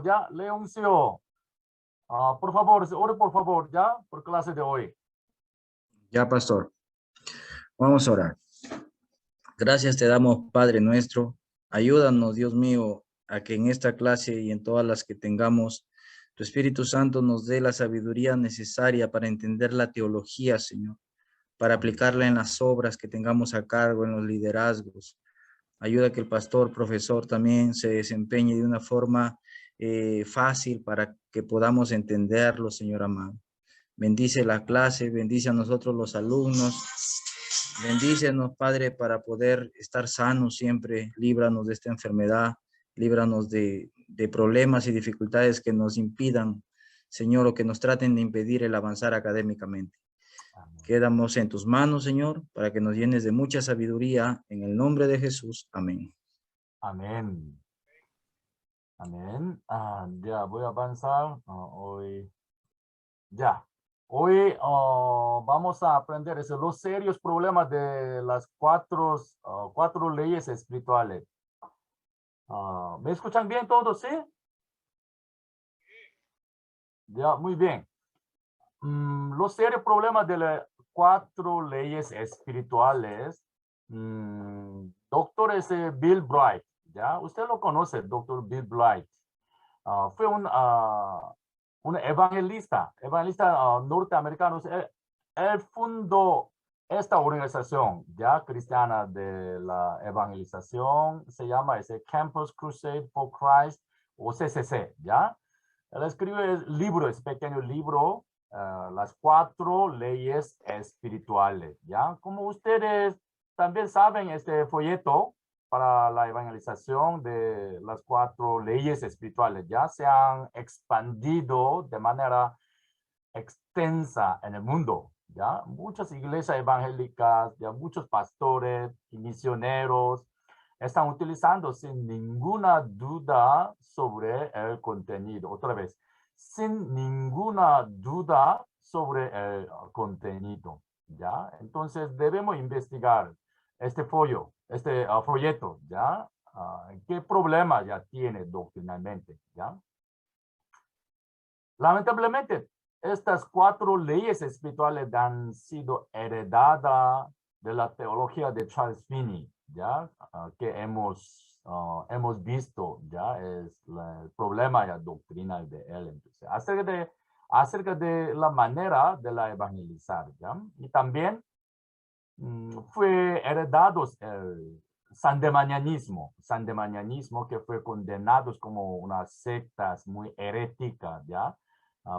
ya, Leoncio. Por favor, ore por favor, ya, por clase de hoy. Ya, pastor. Vamos a orar. Gracias te damos, Padre nuestro. Ayúdanos, Dios mío, a que en esta clase y en todas las que tengamos, tu Espíritu Santo nos dé la sabiduría necesaria para entender la teología, Señor, para aplicarla en las obras que tengamos a cargo, en los liderazgos. Ayuda a que el pastor, profesor también se desempeñe de una forma fácil para que podamos entenderlo, Señor amado. Bendice la clase, bendice a nosotros los alumnos. Bendícenos, Padre, para poder estar sanos siempre. Líbranos de esta enfermedad, líbranos de problemas y dificultades que nos impidan, Señor, o que nos traten de impedir el avanzar académicamente. Quedamos en tus manos, Señor, para que nos llenes de mucha sabiduría. En el nombre de Jesús. Amén. Amén. Amén. Ya voy a avanzar hoy. Ya. Hoy vamos a aprender los serios problemas de las cuatro leyes espirituales. ¿Me escuchan bien todos, sí? Ya, muy bien. Los serios problemas de las cuatro leyes espirituales. Doctor Bill Bright, ¿ya? Usted lo conoce, doctor Bill Bright. Fue un evangelista norteamericano. Él fundó esta organización ya cristiana de la evangelización, se llama Campus Crusade for Christ, o CCC, ¿ya? Él escribe libros, pequeño libro, las cuatro leyes espirituales, ¿ya? Como ustedes también saben, este folleto para la evangelización de las cuatro leyes espirituales ya se han expandido de manera extensa en el mundo, ya muchas iglesias evangélicas, ya muchos pastores y misioneros están utilizando sin ninguna duda sobre el contenido. Otra vez, sin ninguna duda sobre el contenido, ¿ya? Entonces debemos investigar este folleto, ¿ya? ¿Qué problema ya tiene doctrinalmente, ¿ya? Lamentablemente, estas cuatro leyes espirituales han sido heredadas de la teología de Charles Finney, ¿ya? Que hemos visto, ¿ya? Es el problema ya doctrinal de él. Entonces, acerca de la manera de la evangelizar, ¿ya? Y también fue heredado el sandemanianismo que fue condenado como unas sectas muy heréticas, ¿ya?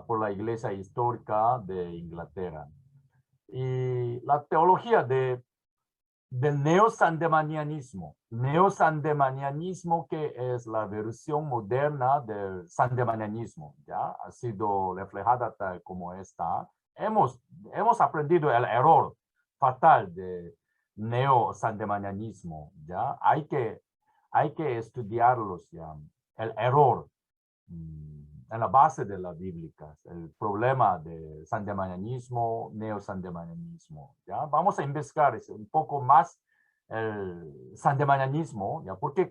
Por la Iglesia Histórica de Inglaterra. Y la teología del neosandemanianismo, que es la versión moderna del sandemanianismo, ¿ya? Ha sido reflejada tal como está. Hemos aprendido el error fatal de neo-sandemanianismo, ¿ya? Hay que estudiarlos, ¿ya? El error en la base de la bíblica, el problema de sandemanianismo, neo-sandemanianismo, ¿ya? Vamos a investigar un poco más el sandemanianismo, ¿ya? Porque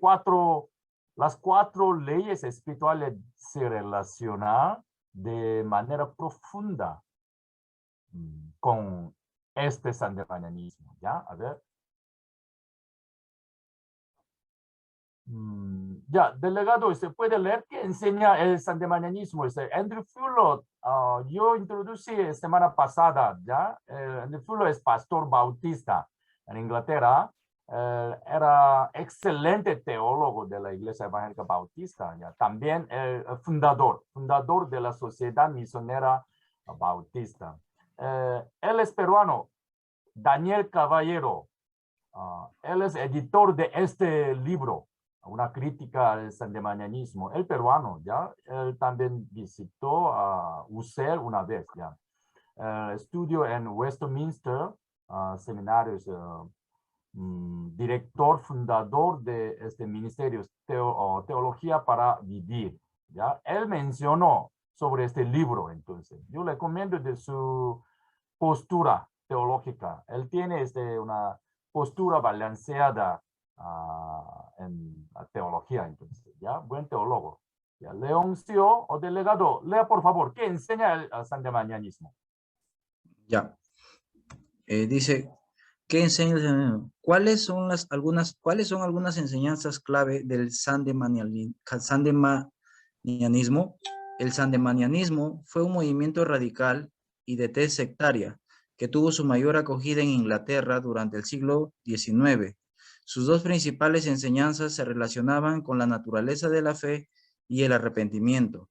las cuatro leyes espirituales se relacionan de manera profunda con este sandemanianismo, ¿ya? A ver. Ya, delegado, se puede leer que enseña el sandemanianismo. Andrew Fulot, yo introducí semana pasada, ¿ya? Andrew Fulot es pastor bautista en Inglaterra. Era excelente teólogo de la Iglesia Evangélica Bautista, ¿ya? También el fundador de la Sociedad Misionera Bautista. Él es peruano, Daniel Caballero. Él es editor de este libro, una crítica al sandemanianismo, el peruano, ¿ya? Él también visitó a UCEL una vez, ¿ya? Estudio en Westminster, seminarios, director, fundador de este ministerio, Teología para Vivir, ¿ya? Él mencionó sobre este libro, entonces. Yo le recomiendo de su postura teológica. Él tiene una postura balanceada en la teología, entonces, ¿ya? Buen teólogo. Ya, Leoncio o delegado, lea por favor, ¿qué enseña el sandemanianismo? Ya. Dice, ¿qué enseña? ¿Cuáles son algunas enseñanzas clave del sandemanianismo? El sandemanianismo fue un movimiento radical y de tez sectaria que tuvo su mayor acogida en Inglaterra durante el siglo XIX. Sus dos principales enseñanzas se relacionaban con la naturaleza de la fe y el arrepentimiento.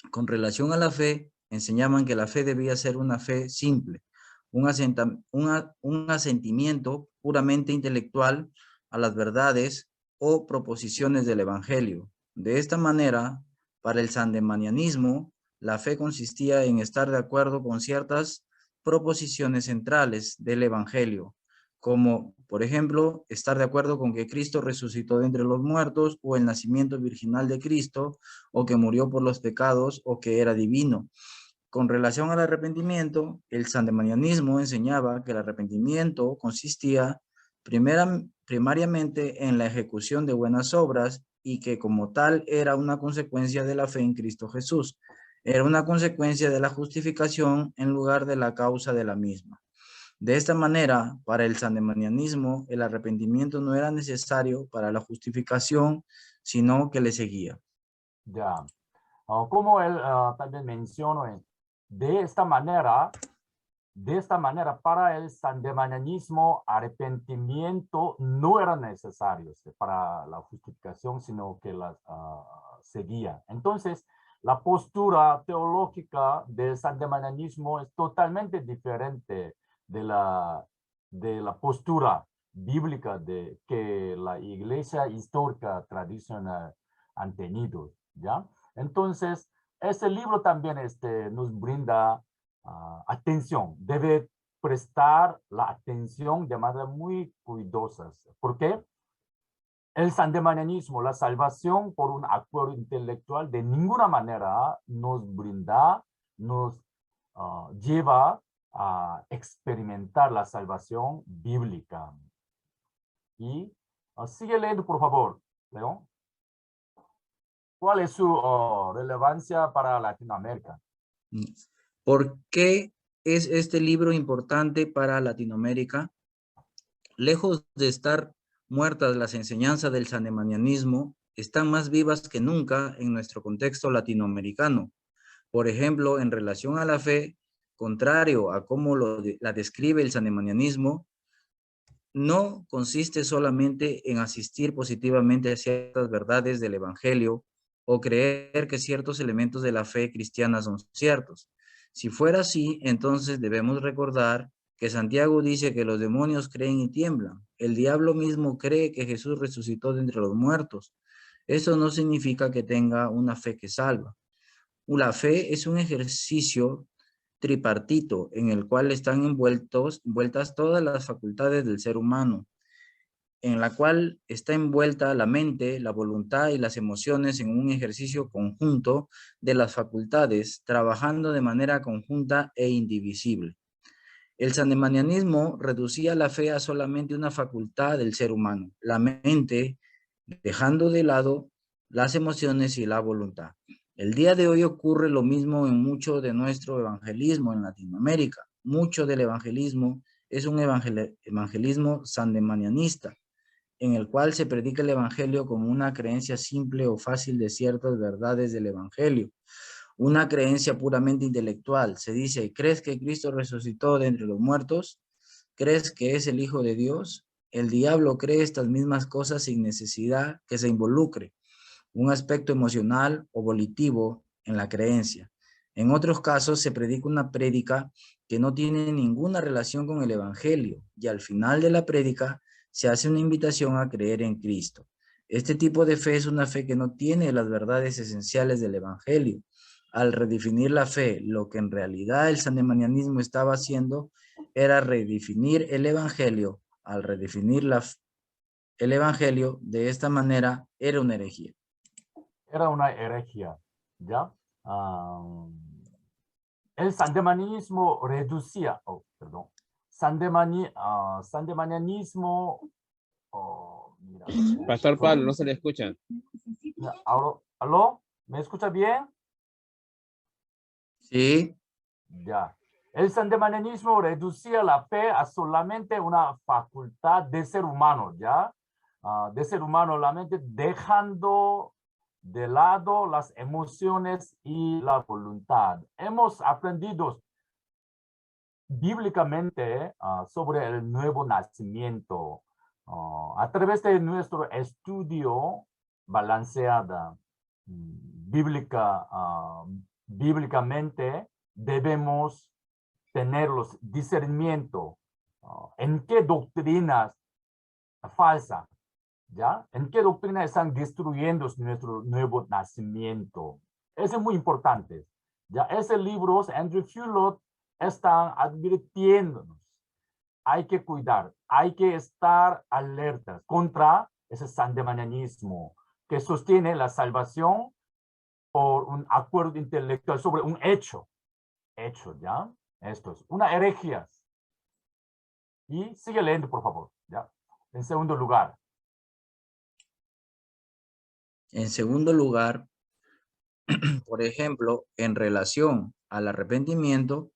Con relación a la fe, enseñaban que la fe debía ser una fe simple, un asentimiento puramente intelectual a las verdades o proposiciones del Evangelio. De esta manera, para el sandemanianismo, la fe consistía en estar de acuerdo con ciertas proposiciones centrales del Evangelio, como, por ejemplo, estar de acuerdo con que Cristo resucitó de entre los muertos o el nacimiento virginal de Cristo, o que murió por los pecados, o que era divino. Con relación al arrepentimiento, el sandemanianismo enseñaba que el arrepentimiento consistía primariamente en la ejecución de buenas obras y que como tal era una consecuencia de la fe en Cristo Jesús. Era una consecuencia de la justificación en lugar de la causa de la misma. De esta manera, para el sandemanianismo, el arrepentimiento no era necesario para la justificación, sino que le seguía. Ya, como él también mencionó, de esta manera, para el sandemanianismo, arrepentimiento no era necesario para la justificación, sino que la seguía. Entonces, la postura teológica del sandemanianismo es totalmente diferente de la postura bíblica que la iglesia histórica tradicional han tenido, ¿ya? Entonces, ese libro también nos brinda atención, debe prestar la atención de manera muy cuidadosa. ¿Por qué? El sandemanianismo, la salvación por un acuerdo intelectual, de ninguna manera nos brinda, nos lleva a experimentar la salvación bíblica. Y sigue leyendo, por favor, León. ¿Cuál es su relevancia para Latinoamérica? ¿Por qué es este libro importante para Latinoamérica? Lejos de estar muertas las enseñanzas del sandemanianismo, están más vivas que nunca en nuestro contexto latinoamericano. Por ejemplo, en relación a la fe, contrario a cómo la describe el sandemanianismo, no consiste solamente en asistir positivamente a ciertas verdades del Evangelio o creer que ciertos elementos de la fe cristiana son ciertos. Si fuera así, entonces debemos recordar que Santiago dice que los demonios creen y tiemblan. El diablo mismo cree que Jesús resucitó de entre los muertos. Eso no significa que tenga una fe que salva. La fe es un ejercicio tripartito en el cual están envueltas todas las facultades del ser humano, en la cual está envuelta la mente, la voluntad y las emociones en un ejercicio conjunto de las facultades, trabajando de manera conjunta e indivisible. El sandemanianismo reducía la fe a solamente una facultad del ser humano, la mente, dejando de lado las emociones y la voluntad. El día de hoy ocurre lo mismo en mucho de nuestro evangelismo en Latinoamérica. Mucho del evangelismo es un evangelismo sandemanianista, en el cual se predica el evangelio como una creencia simple o fácil de ciertas verdades del evangelio. Una creencia puramente intelectual. Se dice, ¿crees que Cristo resucitó de entre los muertos? ¿Crees que es el Hijo de Dios? El diablo cree estas mismas cosas sin necesidad que se involucre un aspecto emocional o volitivo en la creencia. En otros casos se predica una prédica que no tiene ninguna relación con el evangelio y al final de la prédica se hace una invitación a creer en Cristo. Este tipo de fe es una fe que no tiene las verdades esenciales del evangelio. Al redefinir la fe, lo que en realidad el sandemanianismo estaba haciendo era redefinir el evangelio. Al redefinir el evangelio de esta manera era una herejía. Era una herejía, ¿ya? El sandemanianismo reducía, sandemanianismo, mira, Pastor Pablo, no se le escucha. ¿aló? ¿Me escucha bien? Sí, Ya. El sandemanianismo reducía la fe a solamente una facultad de ser humano, ¿ya? De ser humano, la mente, dejando de lado las emociones y la voluntad. Hemos aprendido bíblicamente sobre el nuevo nacimiento a través de nuestro estudio balanceada bíblicamente debemos tener los discernimiento en qué doctrinas falsas, ¿ya? En qué doctrinas están destruyendo nuestro nuevo nacimiento. Eso es muy importante. Ya, ese libro, Andrew Fulot, están advirtiéndonos. Hay que cuidar, hay que estar alertas contra ese sandemanianismo que sostiene la salvación por un acuerdo intelectual sobre un hecho, ¿ya? Esto es una herejía. Y sigue leyendo, por favor, ¿ya? En segundo lugar. en segundo lugar, por ejemplo, en relación al arrepentimiento,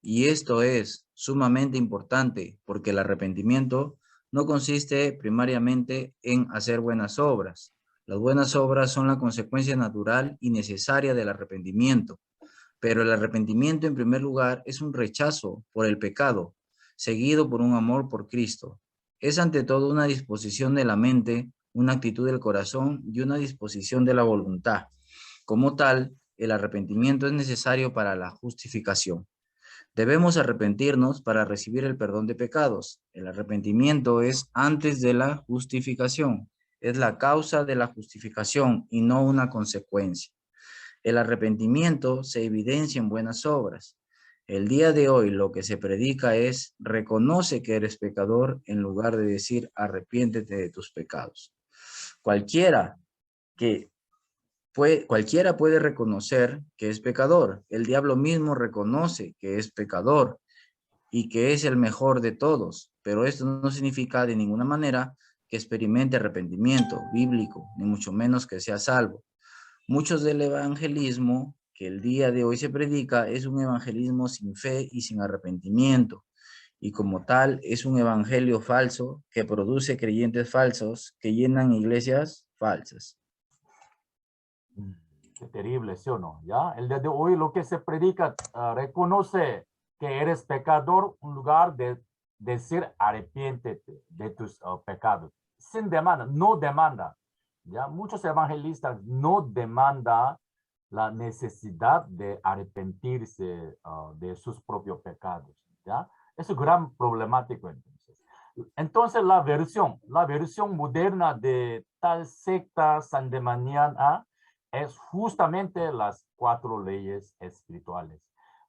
y esto es sumamente importante porque el arrepentimiento no consiste primariamente en hacer buenas obras. Las buenas obras son la consecuencia natural y necesaria del arrepentimiento, pero el arrepentimiento en primer lugar es un rechazo por el pecado, seguido por un amor por Cristo. Es ante todo una disposición de la mente, una actitud del corazón y una disposición de la voluntad. Como tal, el arrepentimiento es necesario para la justificación. Debemos arrepentirnos para recibir el perdón de pecados. El arrepentimiento es antes de la justificación. Es la causa de la justificación y no una consecuencia. El arrepentimiento se evidencia en buenas obras. El día de hoy lo que se predica es reconoce que eres pecador en lugar de decir arrepiéntete de tus pecados. Cualquiera puede reconocer que es pecador. El diablo mismo reconoce que es pecador y que es el mejor de todos, pero esto no significa de ninguna manera que experimente arrepentimiento bíblico, ni mucho menos que sea salvo. Muchos del evangelismo que el día de hoy se predica es un evangelismo sin fe y sin arrepentimiento, y como tal es un evangelio falso que produce creyentes falsos que llenan iglesias falsas. Qué terrible, ¿sí o no? ¿Ya? El día de hoy lo que se predica reconoce que eres pecador en lugar de decir arrepiéntete de tus pecados. Sin demanda, no demanda. ¿Ya? Muchos evangelistas no demandan la necesidad de arrepentirse de sus propios pecados. ¿Ya? Es un gran problemático entonces. Entonces la versión moderna de tal secta sandemaniana es justamente las 4 leyes espirituales.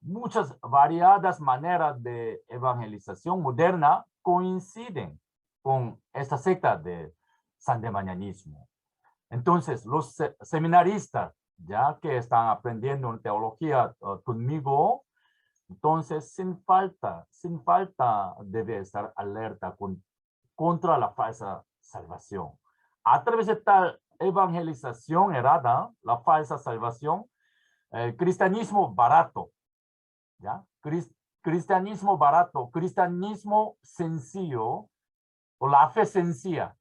Muchas variadas maneras de evangelización moderna coinciden con esta secta de sandemanianismo. Entonces, los seminaristas, ya que están aprendiendo en teología conmigo, entonces sin falta debe estar alerta contra la falsa salvación. A través de tal evangelización errada, la falsa salvación, el cristianismo barato, ¿ya? Cristianismo barato, cristianismo sencillo, o la fe sencilla.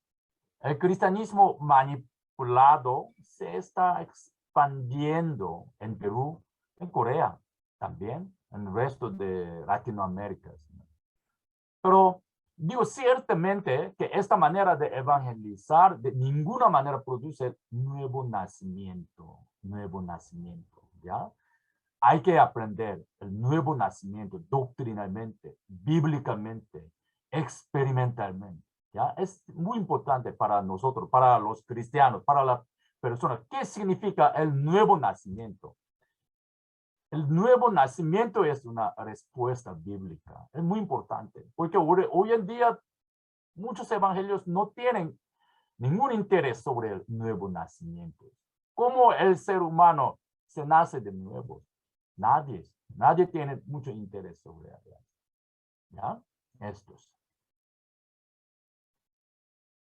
El cristianismo manipulado se está expandiendo en Perú, en Corea también, en el resto de Latinoamérica. Pero digo ciertamente que esta manera de evangelizar de ninguna manera produce nuevo nacimiento, ¿ya? Hay que aprender el nuevo nacimiento doctrinalmente, bíblicamente, experimentalmente, ¿ya? Es muy importante para nosotros, para los cristianos, para las personas. ¿Qué significa el nuevo nacimiento? El nuevo nacimiento es una respuesta bíblica. Es muy importante, porque hoy en día muchos evangelios no tienen ningún interés sobre el nuevo nacimiento. ¿Cómo el ser humano se nace de nuevo? Nadie tiene mucho interés sobre ello. ¿Ya? Estos.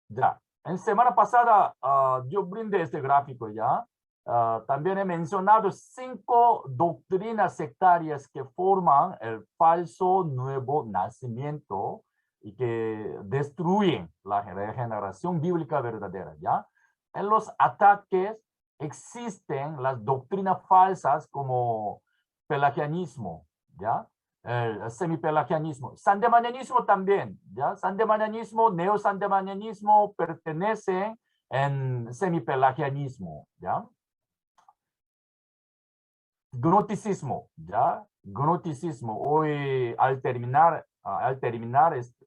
Ya. En semana pasada yo brindé este gráfico ya. también he mencionado 5 doctrinas sectarias que forman el falso nuevo nacimiento y que destruyen la regeneración bíblica verdadera, ¿ya? En los ataques existen las doctrinas falsas como pelagianismo, ¿ya? El semipelagianismo, sandemanianismo también, ¿ya? Sandemanianismo, neosandemanianismo pertenecen en semipelagianismo, ¿ya? Gnosticismo, ¿ya? Gnosticismo. Hoy, al terminar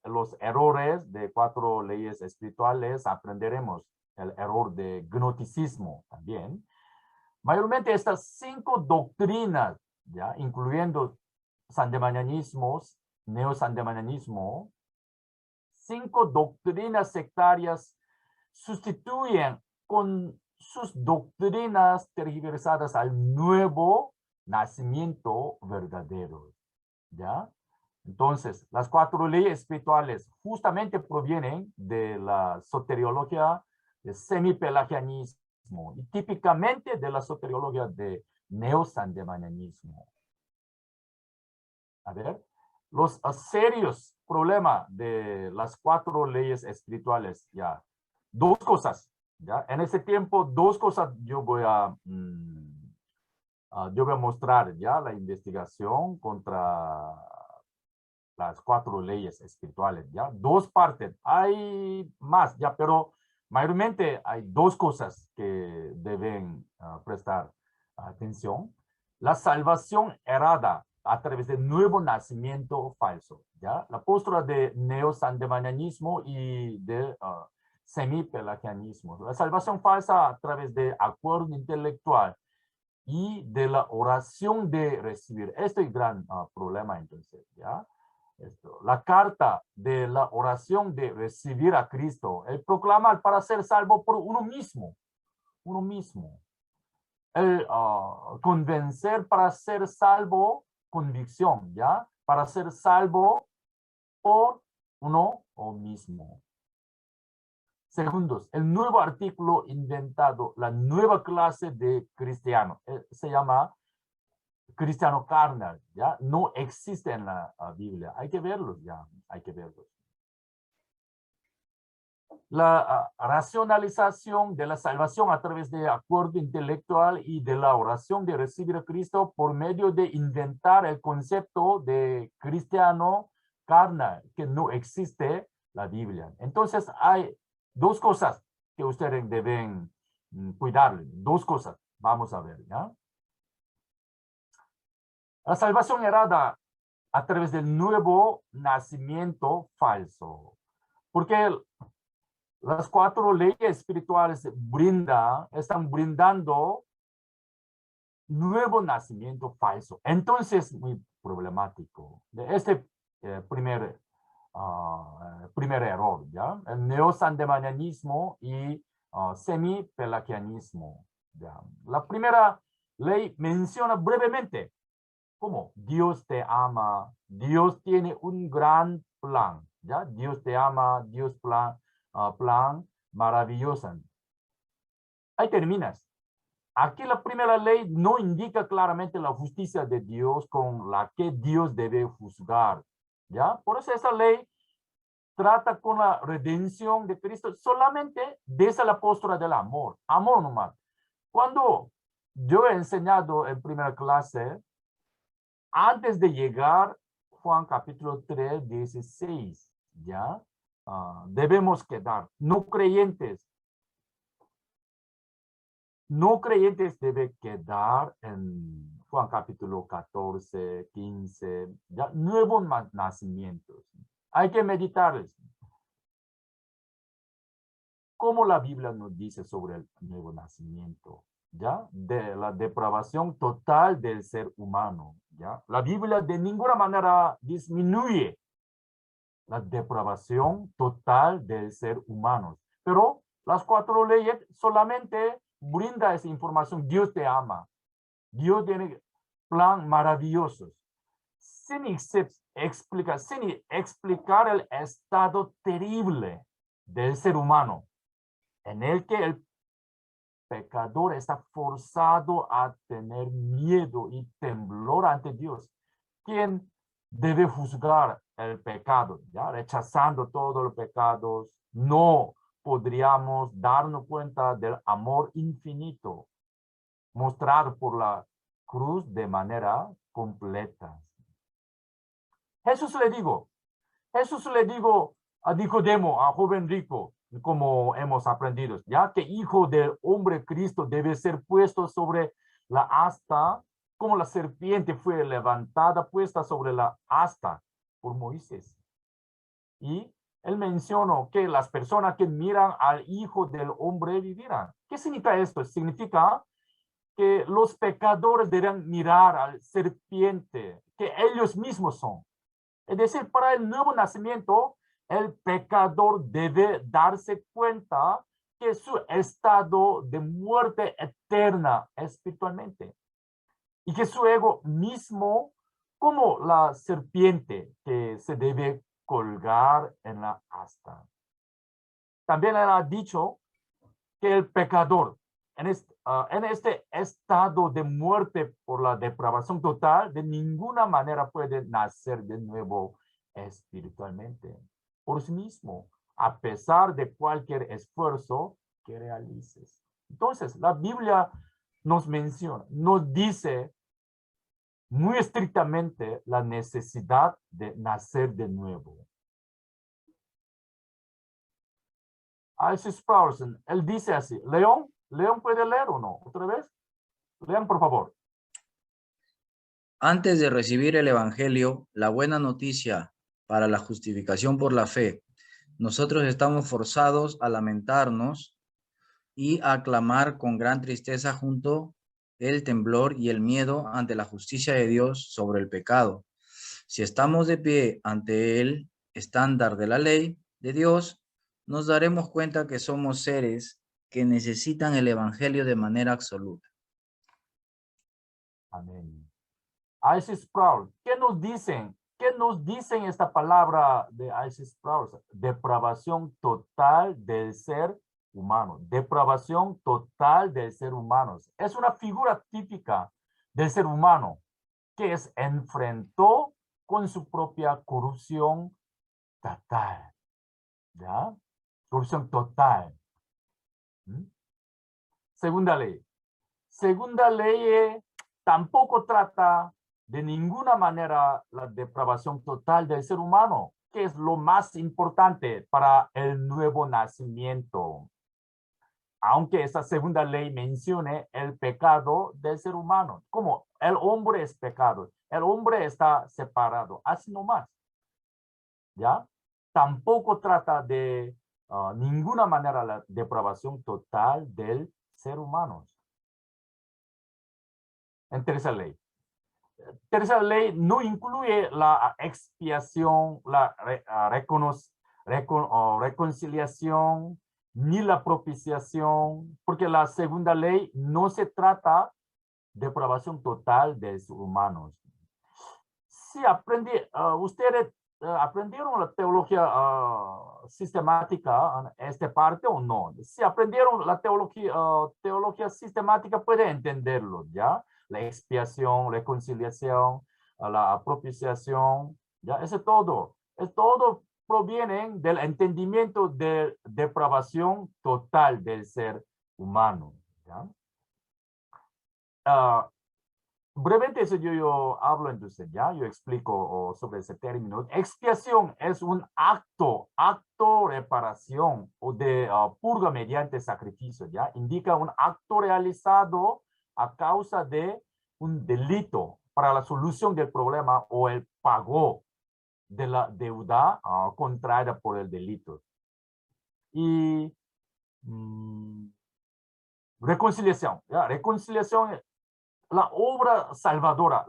los errores de 4 leyes espirituales, aprenderemos el error de gnosticismo también. Mayormente estas 5 doctrinas, ¿ya? Incluyendo sandemanianismos, neosandemanianismo, 5 doctrinas sectarias sustituyen con sus doctrinas tergiversadas al nuevo nacimiento verdadero, ¿ya? Entonces, las 4 leyes espirituales justamente provienen de la soteriología de semipelagianismo y típicamente de la soteriología de neosandemanianismo. A ver, los serios problemas de las 4 leyes espirituales, ya. 2 cosas, ya. En ese tiempo, 2 cosas yo voy a mostrar, ya, la investigación contra las 4 leyes espirituales, ya. 2 partes, hay más, ya, pero mayormente hay 2 cosas que deben prestar atención. La salvación errada a través del nuevo nacimiento falso, ¿ya? La postura de neosandemanianismo y de semipelagianismo. La salvación falsa a través de acuerdo intelectual y de la oración de recibir. Este es el gran problema entonces, ¿ya? La carta de la oración de recibir a Cristo, el proclamar para ser salvo por uno mismo. El convencer para ser salvo, convicción, ¿ya? Para ser salvo por uno mismo. Segundos, el nuevo artículo inventado, la nueva clase de cristiano, se llama cristiano carnal, ¿ya? No existe en la Biblia. Hay que verlos, ya, hay que verlos. La racionalización de la salvación a través de acuerdo intelectual y de la oración de recibir a Cristo por medio de inventar el concepto de cristiano carnal, que no existe la Biblia. Entonces hay 2 cosas que ustedes deben cuidar. 2 cosas. Vamos a ver, ¿ya? La salvación errada a través del nuevo nacimiento falso. Porque las 4 leyes espirituales están brindando nuevo nacimiento falso. Entonces, muy problemático. Este primer error, ¿ya? El neosandemanianismo y semipelagianismo, ¿ya? La primera ley menciona brevemente cómo Dios te ama, Dios tiene un gran plan, ¿ya? Dios te ama, Dios plan maravilloso. Ahí terminas. Aquí la primera ley no indica claramente la justicia de Dios con la que Dios debe juzgar, ¿ya? Por eso esa ley trata con la redención de Cristo solamente desde la postura del amor. Amor nomás. Cuando yo he enseñado en primera clase, antes de llegar Juan capítulo 3, 16, ¿ya? Debemos quedar. No creyentes deben quedar en Juan capítulo 14, 15, ¿ya? Nuevos nacimientos. Hay que meditarles. ¿Cómo la Biblia nos dice sobre el nuevo nacimiento? ¿Ya? De la depravación total del ser humano, ¿ya? La Biblia de ninguna manera disminuye la depravación total del ser humano. Pero las 4 leyes solamente brinda esa información. Dios te ama. Dios tiene plan maravilloso. Sin explicar el estado terrible del ser humano, en el que pecador está forzado a tener miedo y temblor ante Dios, quien debe juzgar el pecado, ¿ya? Rechazando todos los pecados, no podríamos darnos cuenta del amor infinito mostrado por la cruz de manera completa. Jesús le dijo a Nicodemo, a joven rico, como hemos aprendido, ya que hijo del hombre Cristo debe ser puesto sobre la asta, como la serpiente fue levantada, puesta sobre la asta por Moisés. Y él mencionó que las personas que miran al hijo del hombre vivirán. ¿Qué significa esto? Significa que los pecadores deben mirar al serpiente que ellos mismos son. Es decir, para el nuevo nacimiento, el pecador debe darse cuenta que su estado de muerte eterna espiritualmente y que su ego mismo, como la serpiente que se debe colgar en la asta. También él ha dicho que el pecador en este estado de muerte por la depravación total, de ninguna manera puede nacer de nuevo espiritualmente por sí mismo, a pesar de cualquier esfuerzo que realices. Entonces, la Biblia nos menciona, nos dice muy estrictamente la necesidad de nacer de nuevo. A.C. Spurgeon, él dice así, León puede leer o no, otra vez. Lean, por favor. Antes de recibir el evangelio, la buena noticia para la justificación por la fe, nosotros estamos forzados a lamentarnos y a clamar con gran tristeza junto el temblor y el miedo ante la justicia de Dios sobre el pecado. Si estamos de pie ante el estándar de la ley de Dios, nos daremos cuenta que somos seres que necesitan el evangelio de manera absoluta. Amén. A.C. Sproul, ¿qué nos dicen? ¿Qué nos dicen esta palabra de A.C. Sproul? Depravación total del ser humano. Depravación total del ser humano. Es una figura típica del ser humano que enfrentó con su propia corrupción total. ¿Ya? Corrupción total. Segunda ley. Segunda ley tampoco trata de ninguna manera la depravación total del ser humano, que es lo más importante para el nuevo nacimiento. Aunque esa segunda ley mencione el pecado del ser humano, como el hombre es pecado, el hombre está separado, así nomás. ¿Ya? Tampoco trata de ninguna manera la depravación total del ser humano. En tercera ley. Tercera ley no incluye la expiación, la reconciliación, ni la propiciación, porque la segunda ley no se trata de depravación total de los humanos. Si ustedes aprendieron la teología sistemática en esta parte o no. Si aprendieron la teología sistemática, pueden entenderlo, ¿ya? La expiación, reconciliación, la propiciación, ¿ya? Es todo provienen del entendimiento de depravación total del ser humano, ¿ya? Brevemente eso yo hablo entonces, ¿ya? Yo explico sobre ese término. Expiación es un acto reparación o de purga mediante sacrificio, ¿ya? Indica un acto realizado a causa de un delito para la solución del problema o el pago de la deuda contraída por el delito. Y reconciliación, ¿ya? Reconciliación la obra salvadora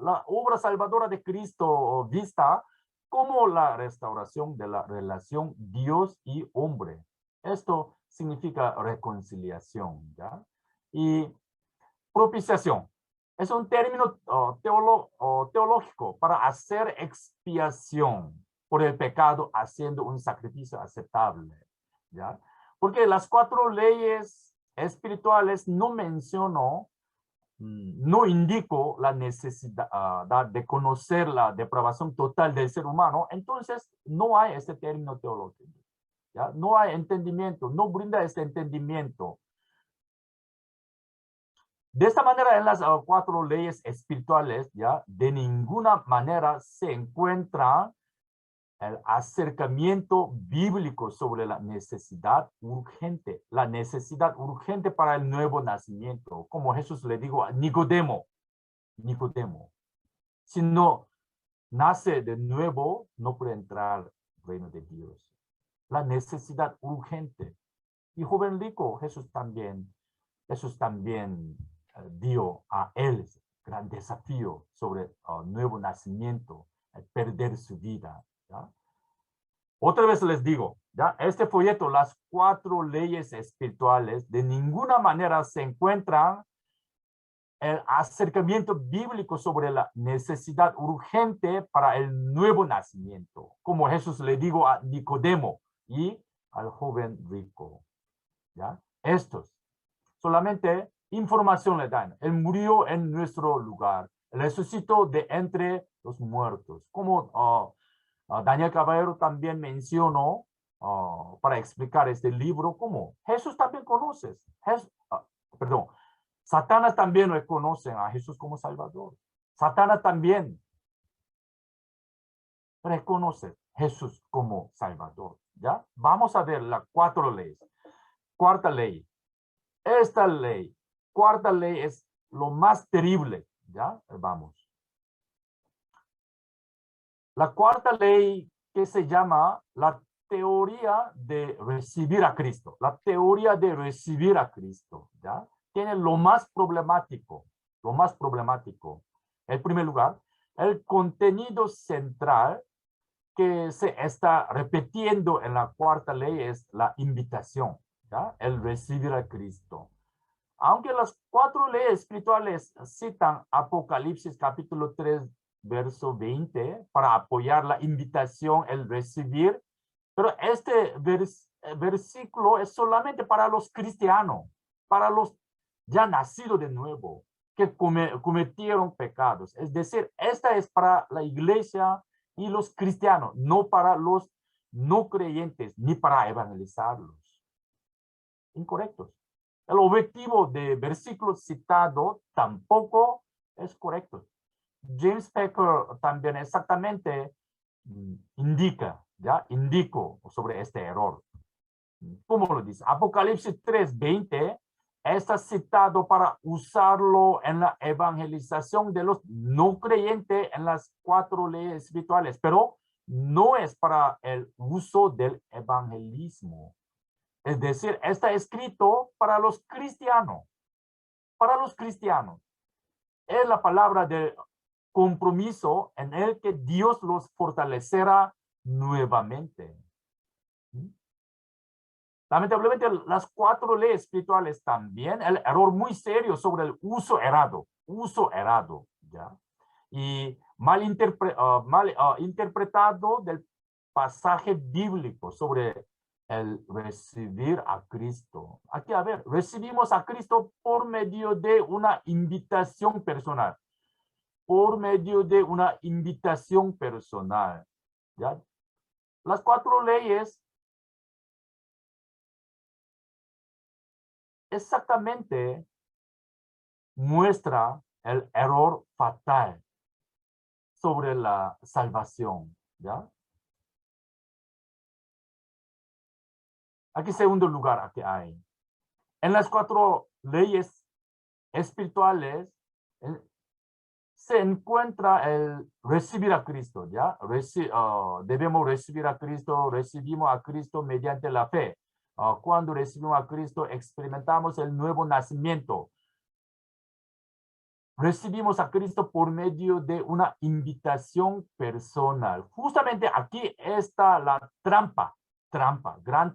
de Cristo vista como la restauración de la relación Dios y hombre. Esto significa reconciliación, ¿ya? Y propiciación. Es un término teológico para hacer expiación por el pecado haciendo un sacrificio aceptable, ¿ya? Porque las 4 leyes espirituales no menciono, no indico la necesidad de conocer la depravación total del ser humano, entonces no hay este término teológico. ¿Ya? No hay entendimiento, no brinda este entendimiento. De esta manera, en las 4 leyes espirituales, ya de ninguna manera se encuentra el acercamiento bíblico sobre la necesidad urgente para el nuevo nacimiento. Como Jesús le dijo a Nicodemo, si no nace de nuevo, no puede entrar al reino de Dios. La necesidad urgente. Y joven rico, Jesús también dio a él gran desafío sobre nuevo nacimiento, perder su vida. ¿Ya? Otra vez les digo, ¿ya? Este folleto, las 4 leyes espirituales, de ninguna manera se encuentran el acercamiento bíblico sobre la necesidad urgente para el nuevo nacimiento, como Jesús le dijo a Nicodemo y al joven rico. ¿Ya? Estos solamente información le dan. Él murió en nuestro lugar. Él resucitó de entre los muertos. Como Daniel Caballero también mencionó para explicar este libro, como Jesús también conoces. Perdón, Satanás también reconoce a Jesús como Salvador. Satanás también reconoce a Jesús como Salvador. ¿Ya? Vamos a ver las 4 leyes. Cuarta ley. Esta ley, cuarta ley, es lo más terrible. ¿Ya? Vamos. La cuarta ley que se llama la teoría de recibir a Cristo. La teoría de recibir a Cristo. ¿Ya? Tiene lo más problemático. Lo más problemático. En primer lugar, el contenido central que se está repitiendo en la cuarta ley es la invitación. ¿Ya? El recibir a Cristo. Aunque las 4 leyes espirituales citan Apocalipsis capítulo 3, verso 20, para apoyar la invitación, el recibir, pero este versículo es solamente para los cristianos, para los ya nacidos de nuevo, que cometieron pecados. Es decir, esta es para la iglesia y los cristianos, no para los no creyentes, ni para evangelizarlos. Incorrectos. El objetivo de versículo citado tampoco es correcto. James Packer también exactamente indicó sobre este error. ¿Cómo lo dice? Apocalipsis 3:20 está citado para usarlo en la evangelización de los no creyentes en las 4 leyes espirituales, pero no es para el uso del evangelismo. Es decir, está escrito para los cristianos. Para los cristianos. Es la palabra de compromiso en el que Dios los fortalecerá nuevamente. Lamentablemente, las 4 leyes espirituales también, el error muy serio sobre el uso errado, ¿ya? Y mal interpretado del pasaje bíblico sobre el recibir a Cristo. Aquí, a ver, recibimos a Cristo por medio de una invitación personal. Por medio de una invitación personal. ¿Ya? Las 4 leyes exactamente muestra el error fatal sobre la salvación. ¿Ya? Aquí segundo lugar aquí hay. En las 4 leyes espirituales se encuentra el recibir a Cristo, ¿ya? Debemos recibir a Cristo, recibimos a Cristo mediante la fe. Cuando recibimos a Cristo, experimentamos el nuevo nacimiento. Recibimos a Cristo por medio de una invitación personal. Justamente aquí está la gran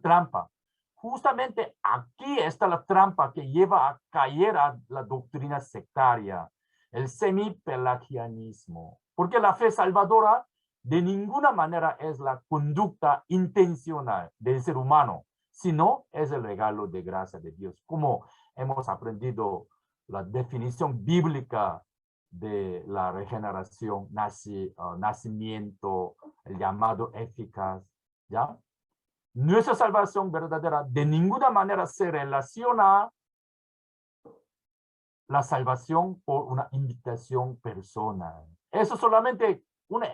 trampa. Justamente aquí está la trampa que lleva a caer a la doctrina sectaria, el semipelagianismo. Porque la fe salvadora de ninguna manera es la conducta intencional del ser humano, sino es el regalo de gracia de Dios. Como hemos aprendido la definición bíblica de la regeneración, nacimiento, el llamado eficaz, ¿ya? Nuestra salvación verdadera de ninguna manera se relaciona la salvación por una invitación personal. Eso solamente un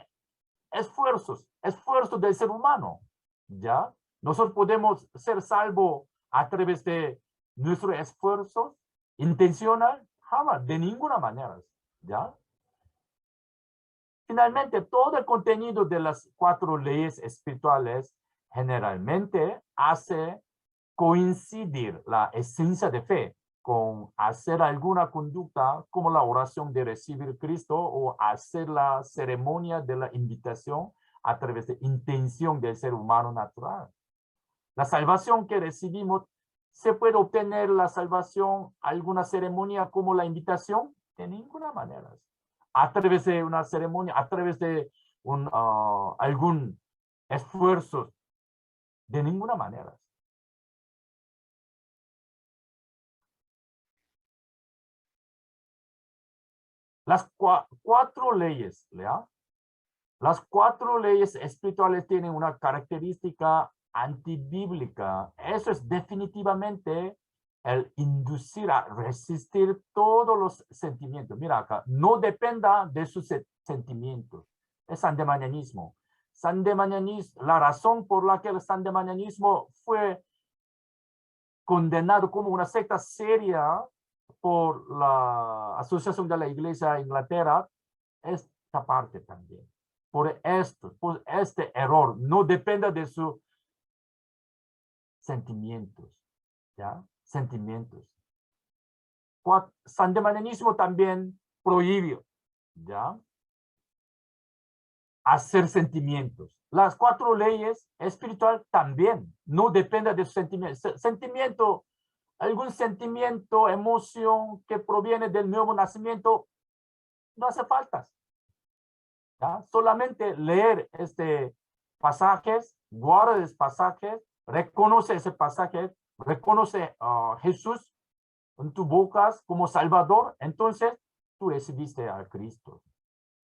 esfuerzo del ser humano, ¿ya? Nosotros podemos ser salvos a través de nuestro esfuerzo intencional, jamás, de ninguna manera, ¿ya? Finalmente, todo el contenido de las 4 leyes espirituales generalmente hace coincidir la esencia de fe con hacer alguna conducta como la oración de recibir Cristo o hacer la ceremonia de la invitación a través de intención del ser humano natural. La salvación que recibimos, ¿se puede obtener la salvación alguna ceremonia como la invitación? De ninguna manera. A través de una ceremonia, a través de algún esfuerzo, de ninguna manera. Las 4 leyes, ¿ya? Las 4 leyes espirituales tienen una característica antibíblica. Eso es definitivamente el inducir a resistir todos los sentimientos. Mira acá, no dependa de sus sentimientos. Es sandemanianismo. La razón por la que el sandemanianismo fue condenado como una secta seria por la Asociación de la Iglesia de Inglaterra, esta parte también. Por este error, no depende de sus sentimientos, ¿ya? Sentimientos. Sandemanianismo también prohíbe, ¿ya? Hacer sentimientos. Las 4 leyes espirituales también, no depende de sus sentimientos. Sentimiento, algún sentimiento, emoción que proviene del nuevo nacimiento, no hace falta. ¿Ya? Solamente leer pasajes, guarda los pasajes, reconoce ese pasaje, reconoce a Jesús en tu boca como Salvador, entonces tú recibiste a Cristo.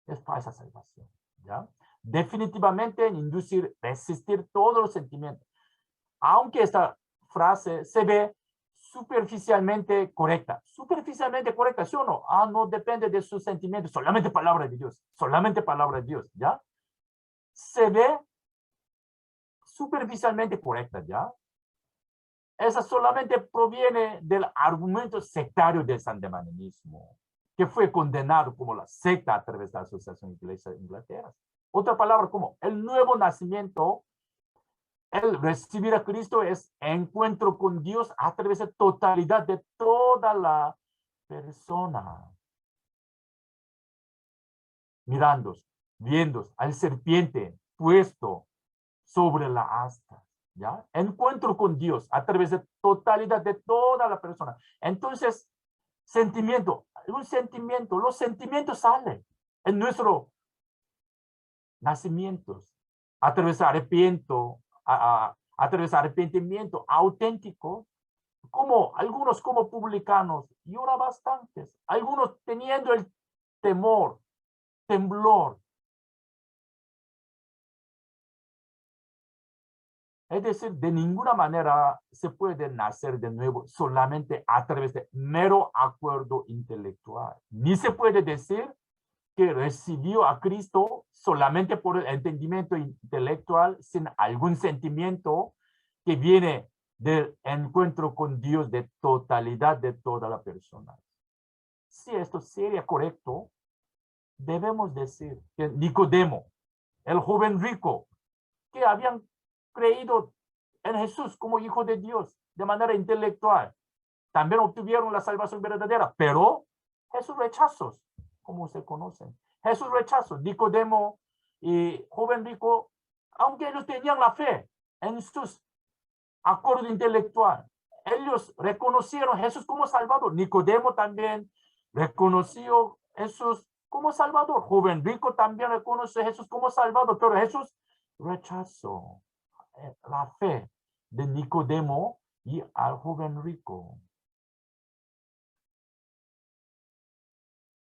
Es para esa salvación, ¿ya? Definitivamente inducir, resistir todos los sentimientos. Aunque esta frase se ve superficialmente correcta. Superficialmente correcta, ¿sí o no? No depende de sus sentimientos, solamente palabra de Dios, solamente palabra de Dios, ¿ya? Se ve superficialmente correcta, ¿ya? Esa solamente proviene del argumento sectario del sandemanianismo, que fue condenado como la secta a través de la Asociación Iglesia de Inglaterra. Otra palabra como el nuevo nacimiento, el recibir a Cristo es encuentro con Dios a través de totalidad de toda la persona. Mirando, viendo al serpiente puesto sobre la asta, ¿ya? Encuentro con Dios a través de totalidad de toda la persona. Entonces, los sentimientos salen en nuestro nacimiento a través de a través de arrepentimiento auténtico, como algunos como publicanos, y ahora bastantes, algunos teniendo el temblor. Es decir, de ninguna manera se puede nacer de nuevo solamente a través de mero acuerdo intelectual. Ni se puede decir que recibió a Cristo solamente por el entendimiento intelectual, sin algún sentimiento que viene del encuentro con Dios de totalidad de toda la persona. Si esto sería correcto, debemos decir que Nicodemo, el joven rico, que habían creído en Jesús como hijo de Dios de manera intelectual, también obtuvieron la salvación verdadera, pero Jesús rechazó, como se conocen. Jesús rechazó. Nicodemo y joven rico, aunque ellos tenían la fe en sus acuerdos intelectuales, ellos reconocieron a Jesús como Salvador. Nicodemo también reconoció a Jesús como Salvador. Joven rico también reconoce a Jesús como Salvador, pero Jesús rechazó la fe de Nicodemo y al joven rico.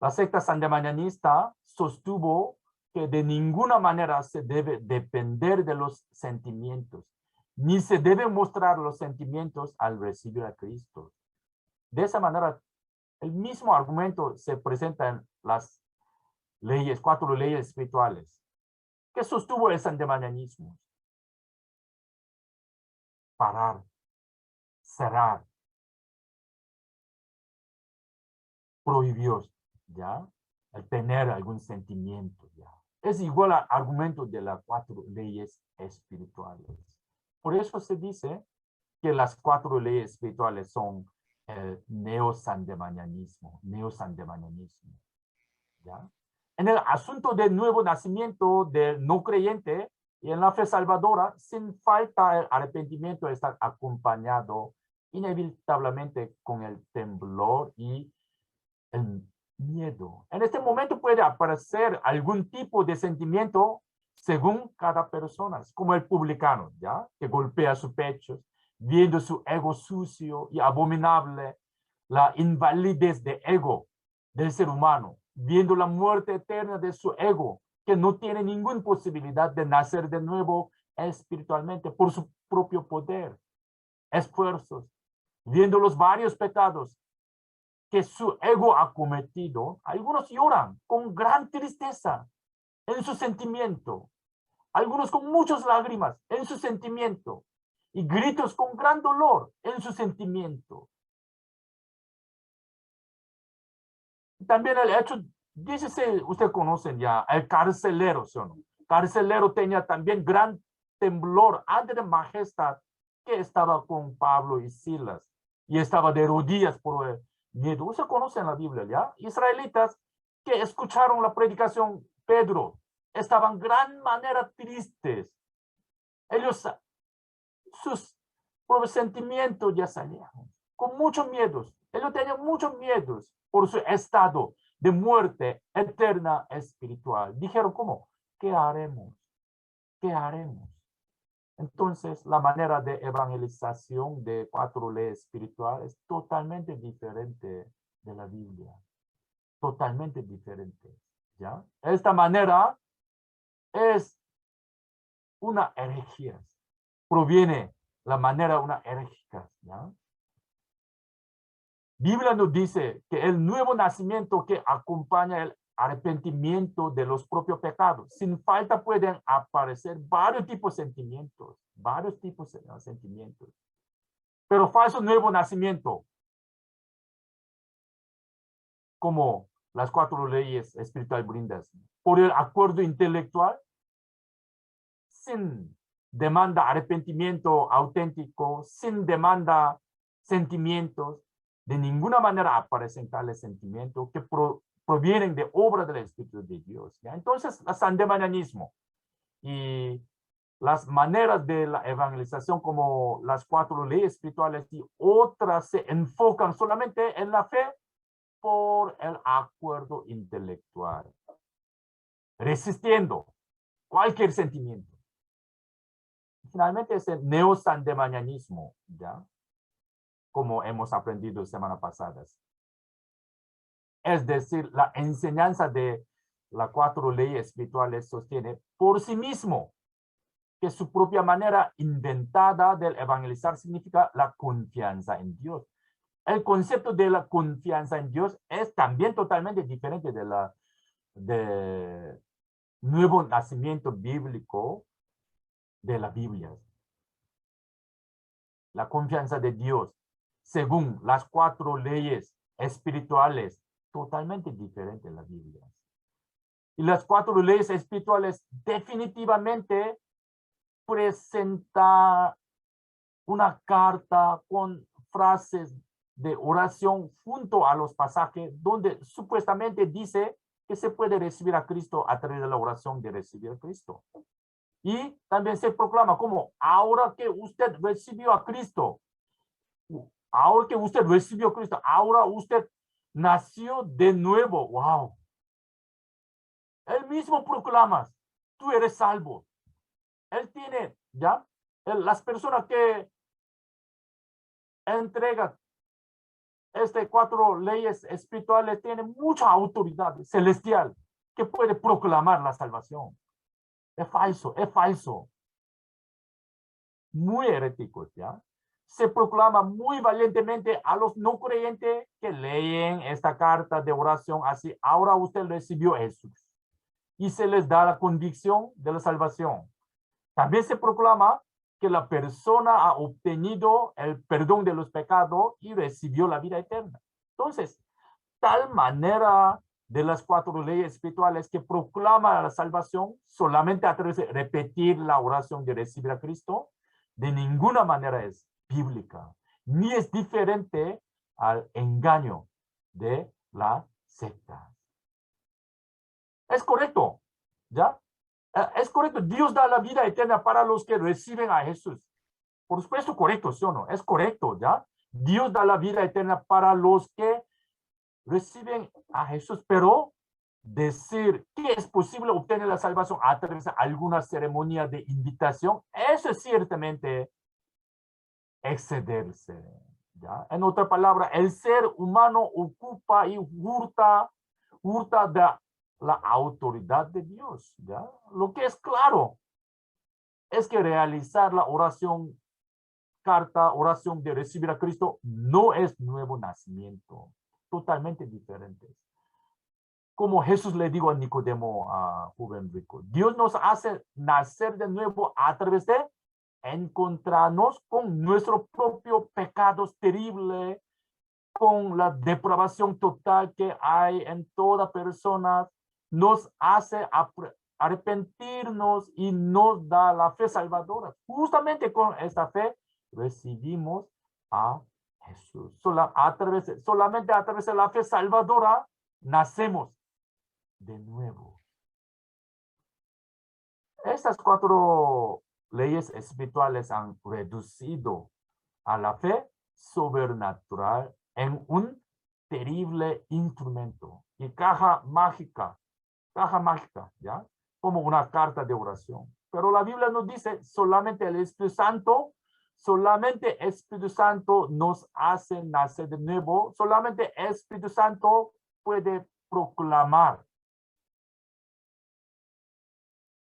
La secta sandemanianista sostuvo que de ninguna manera se debe depender de los sentimientos, ni se deben mostrar los sentimientos al recibir a Cristo. De esa manera, el mismo argumento se presenta en las leyes, 4 leyes espirituales, que sostuvo el sandemanianismo. Parar, cerrar, prohibió, ¿ya? El tener algún sentimiento, ¿ya? Es igual al argumento de las 4 leyes espirituales. Por eso se dice que las 4 leyes espirituales son el neosandemanianismo, ¿ya? En el asunto del nuevo nacimiento del no creyente y en la fe salvadora, sin falta el arrepentimiento está acompañado inevitablemente con el temblor y el miedo. En este momento puede aparecer algún tipo de sentimiento según cada persona, como el publicano, ¿ya? Que golpea su pecho, viendo su ego sucio y abominable, la invalidez de ego del ser humano, viendo la muerte eterna de su ego, que no tiene ninguna posibilidad de nacer de nuevo espiritualmente por su propio poder, esfuerzos, viendo los varios pecados que su ego ha cometido. Algunos lloran con gran tristeza en su sentimiento, algunos con muchas lágrimas en su sentimiento y gritos con gran dolor en su sentimiento. También el hecho, dícese, ustedes conocen ya, el carcelero, ¿sí o no? Carcelero tenía también gran temblor ante la majestad que estaba con Pablo y Silas y estaba de rodillas por el miedo. Ustedes conocen la Biblia, ¿ya? Israelitas que escucharon la predicación Pedro estaban gran manera tristes. Ellos, sus propios sentimientos ya salían con muchos miedos. Ellos tenían muchos miedos por su estado de muerte eterna espiritual. Dijeron, ¿cómo? ¿Qué haremos? ¿Qué haremos? Entonces, la manera de evangelización de 4 leyes espirituales es totalmente diferente de la Biblia. Totalmente diferente, ¿ya? Esta manera es una herejía. Proviene la manera una herejía, ¿ya? Biblia nos dice que el nuevo nacimiento que acompaña el arrepentimiento de los propios pecados. Sin falta pueden aparecer varios tipos de sentimientos, Pero falso nuevo nacimiento, como las 4 leyes espirituales brindas, por el acuerdo intelectual, sin demanda arrepentimiento auténtico, sin demanda sentimientos, de ninguna manera aparecen tales sentimientos que provienen de obra del Espíritu de Dios, ¿ya? Entonces, el sandemanianismo y las maneras de la evangelización como las 4 leyes espirituales y otras se enfocan solamente en la fe por el acuerdo intelectual, resistiendo cualquier sentimiento. Finalmente es el neosandemanianismo, ¿ya? Como hemos aprendido semanas pasadas. Es decir, la enseñanza de las 4 leyes espirituales sostiene por sí mismo que su propia manera inventada de evangelizar significa la confianza en Dios. El concepto de la confianza en Dios es también totalmente diferente de nuevo nacimiento bíblico de la Biblia. La confianza de Dios, según las 4 leyes espirituales, totalmente diferente de la Biblia. Y las 4 leyes espirituales definitivamente presentan una carta con frases de oración junto a los pasajes donde supuestamente dice que se puede recibir a Cristo a través de la oración de recibir a Cristo. Y también se proclama como, ahora que usted recibió a Cristo, ahora usted nació de nuevo. ¡Wow! Él mismo proclama, tú eres salvo. Él tiene, ¿ya? Las personas que entrega cuatro leyes espirituales, tiene mucha autoridad celestial que puede proclamar la salvación. Es falso, es falso. Muy heréticos, ¿ya? Se proclama muy valientemente a los no creyentes que leen esta carta de oración así. Ahora usted recibió Jesús y se les da la convicción de la salvación. También se proclama que la persona ha obtenido el perdón de los pecados y recibió la vida eterna. Entonces, tal manera de las cuatro leyes espirituales que proclama la salvación solamente a través de repetir la oración de recibir a Cristo, de ninguna manera es bíblica, ni es diferente al engaño de la secta. Es correcto, ¿ya? Es correcto, Dios da la vida eterna para los que reciben a Jesús. Por supuesto, correcto, ¿sí o no? Es correcto, ¿ya? Dios da la vida eterna para los que reciben a Jesús, pero decir que es posible obtener la salvación a través de alguna ceremonia de invitación, eso es ciertamente excederse, ¿ya? En otra palabra, el ser humano ocupa y hurta de la autoridad de Dios, ¿ya? Lo que es claro es que realizar la oración de recibir a Cristo no es nuevo nacimiento, totalmente diferentes. Como Jesús le dijo a Nicodemo, a joven rico, Dios nos hace nacer de nuevo a través de encontrarnos con nuestro propio pecado terrible, con la depravación total que hay en toda persona, nos hace arrepentirnos y nos da la fe salvadora. Justamente con esta fe recibimos a Jesús. Solamente a través de la fe salvadora nacemos de nuevo. Estas cuatro leyes espirituales han reducido a la fe sobrenatural en un terrible instrumento y caja mágica, ¿ya? Como una carta de oración. Pero la Biblia nos dice solamente el Espíritu Santo nos hace nacer de nuevo, solamente el Espíritu Santo puede proclamar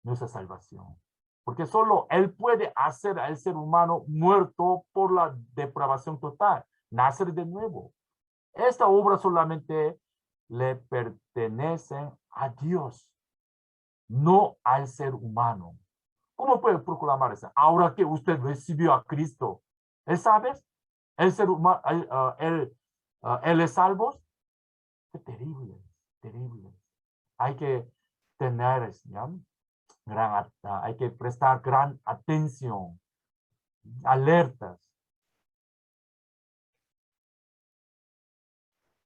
nuestra salvación. Porque solo Él puede hacer al ser humano muerto por la depravación total, nacer de nuevo. Esta obra solamente le pertenece a Dios, no al ser humano. ¿Cómo puede proclamar eso? Ahora que usted recibió a Cristo, ¿él sabes? El ser humano, él es salvo. Qué terrible, terrible. Hay que tener, ¿ya? Hay que prestar gran atención, alertas.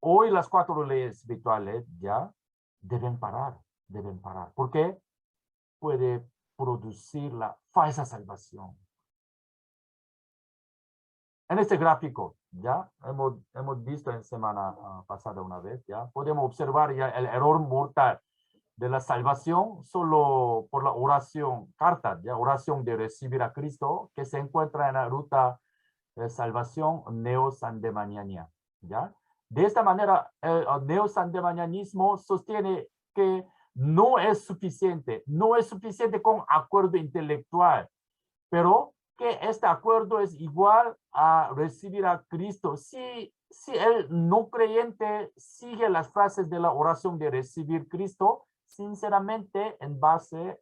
Hoy las cuatro leyes espirituales ya deben parar. Porque puede producir la falsa salvación. En este gráfico, ya hemos visto en semana pasada una vez, ya podemos observar ya el error mortal de la salvación solo por la oración, oración de recibir a Cristo, que se encuentra en la ruta de salvación neo-sandemaniana, ¿ya? De esta manera, el neo-sandemanianismo sostiene que no es suficiente con acuerdo intelectual, pero que este acuerdo es igual a recibir a Cristo. Si el no creyente sigue las frases de la oración de recibir Cristo, sinceramente en base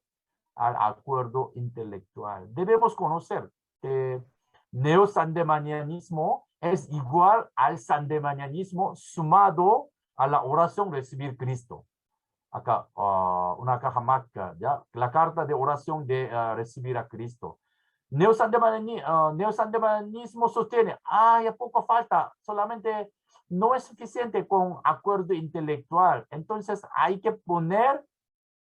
al acuerdo intelectual. Debemos conocer que neo-sandemanianismo es igual al sandemanianismo sumado a la oración recibir Cristo. Acá, una caja mágica, ¿ya? La carta de oración de recibir a Cristo. Neo-sandemanianismo sostiene, ya poco falta, solamente no es suficiente con acuerdo intelectual. Entonces hay que poner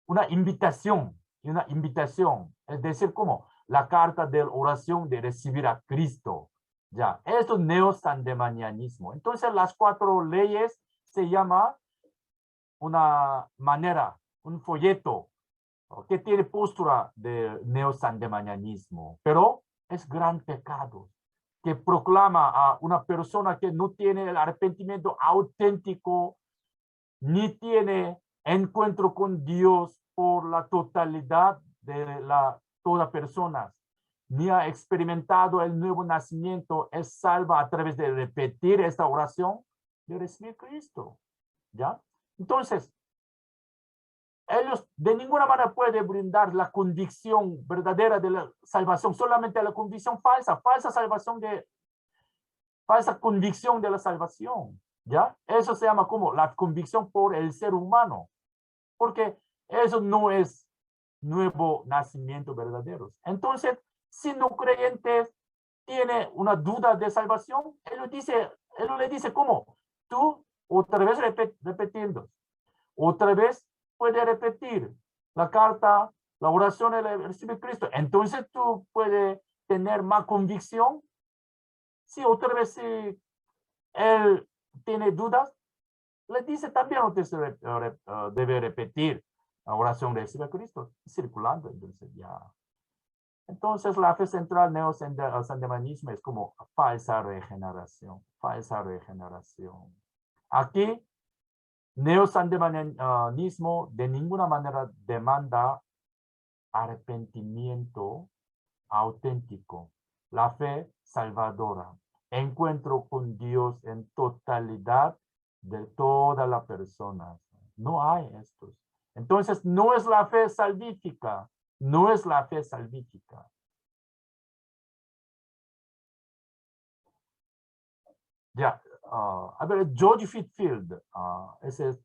una invitación, es decir, como la carta de oración de recibir a Cristo. Ya, esto es neo-sandemanianismo. Entonces las cuatro leyes se llama una manera, un folleto que tiene postura de neo-sandemanianismo, pero es gran pecado. que proclama a una persona que no tiene el arrepentimiento auténtico, ni tiene encuentro con Dios por la totalidad de toda persona, ni ha experimentado el nuevo nacimiento, es salva a través de repetir esta oración de recibir Cristo. ¿Ya? Entonces, ellos de ninguna manera pueden brindar la convicción verdadera de la salvación, solamente la convicción falsa, falsa convicción de la salvación. ¿Ya? Eso se llama como la convicción por el ser humano, porque eso no es nuevo nacimiento verdadero. Entonces, si no creyente tiene una duda de salvación, él le dice, ¿cómo? Tú otra vez repitiendo, otra vez puede repetir la carta, la oración de recibir Cristo. Entonces tú puedes tener más convicción. Si otra vez si él tiene dudas, le dice también usted debe repetir la oración de recibir Cristo, circulando. Entonces la fe central neo-sandemanismo es como falsa regeneración, falsa regeneración. Aquí neo-sandemanismo de ninguna manera demanda arrepentimiento auténtico, la fe salvadora, encuentro con Dios en totalidad de toda la persona. No hay estos. Entonces, no es la fe salvífica, no es la fe salvífica. Ya, a ver, George Whitefield,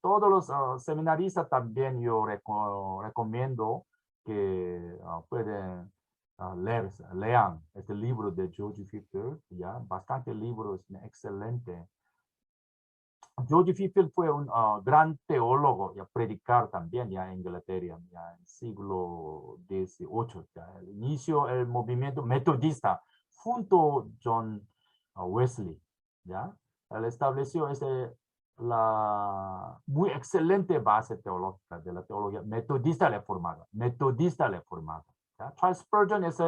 todos los seminaristas también yo recomiendo que pueden lean este libro de George Whitefield, ya, bastante libro, es excelente. George Whitefield fue un gran teólogo, ya, predicar también ya en Inglaterra, ya en el siglo XVIII, ya, el inicio del movimiento metodista, junto a John Wesley, ya, él estableció la muy excelente base teológica de la teología metodista reformada, ¿ya? Charles Spurgeon es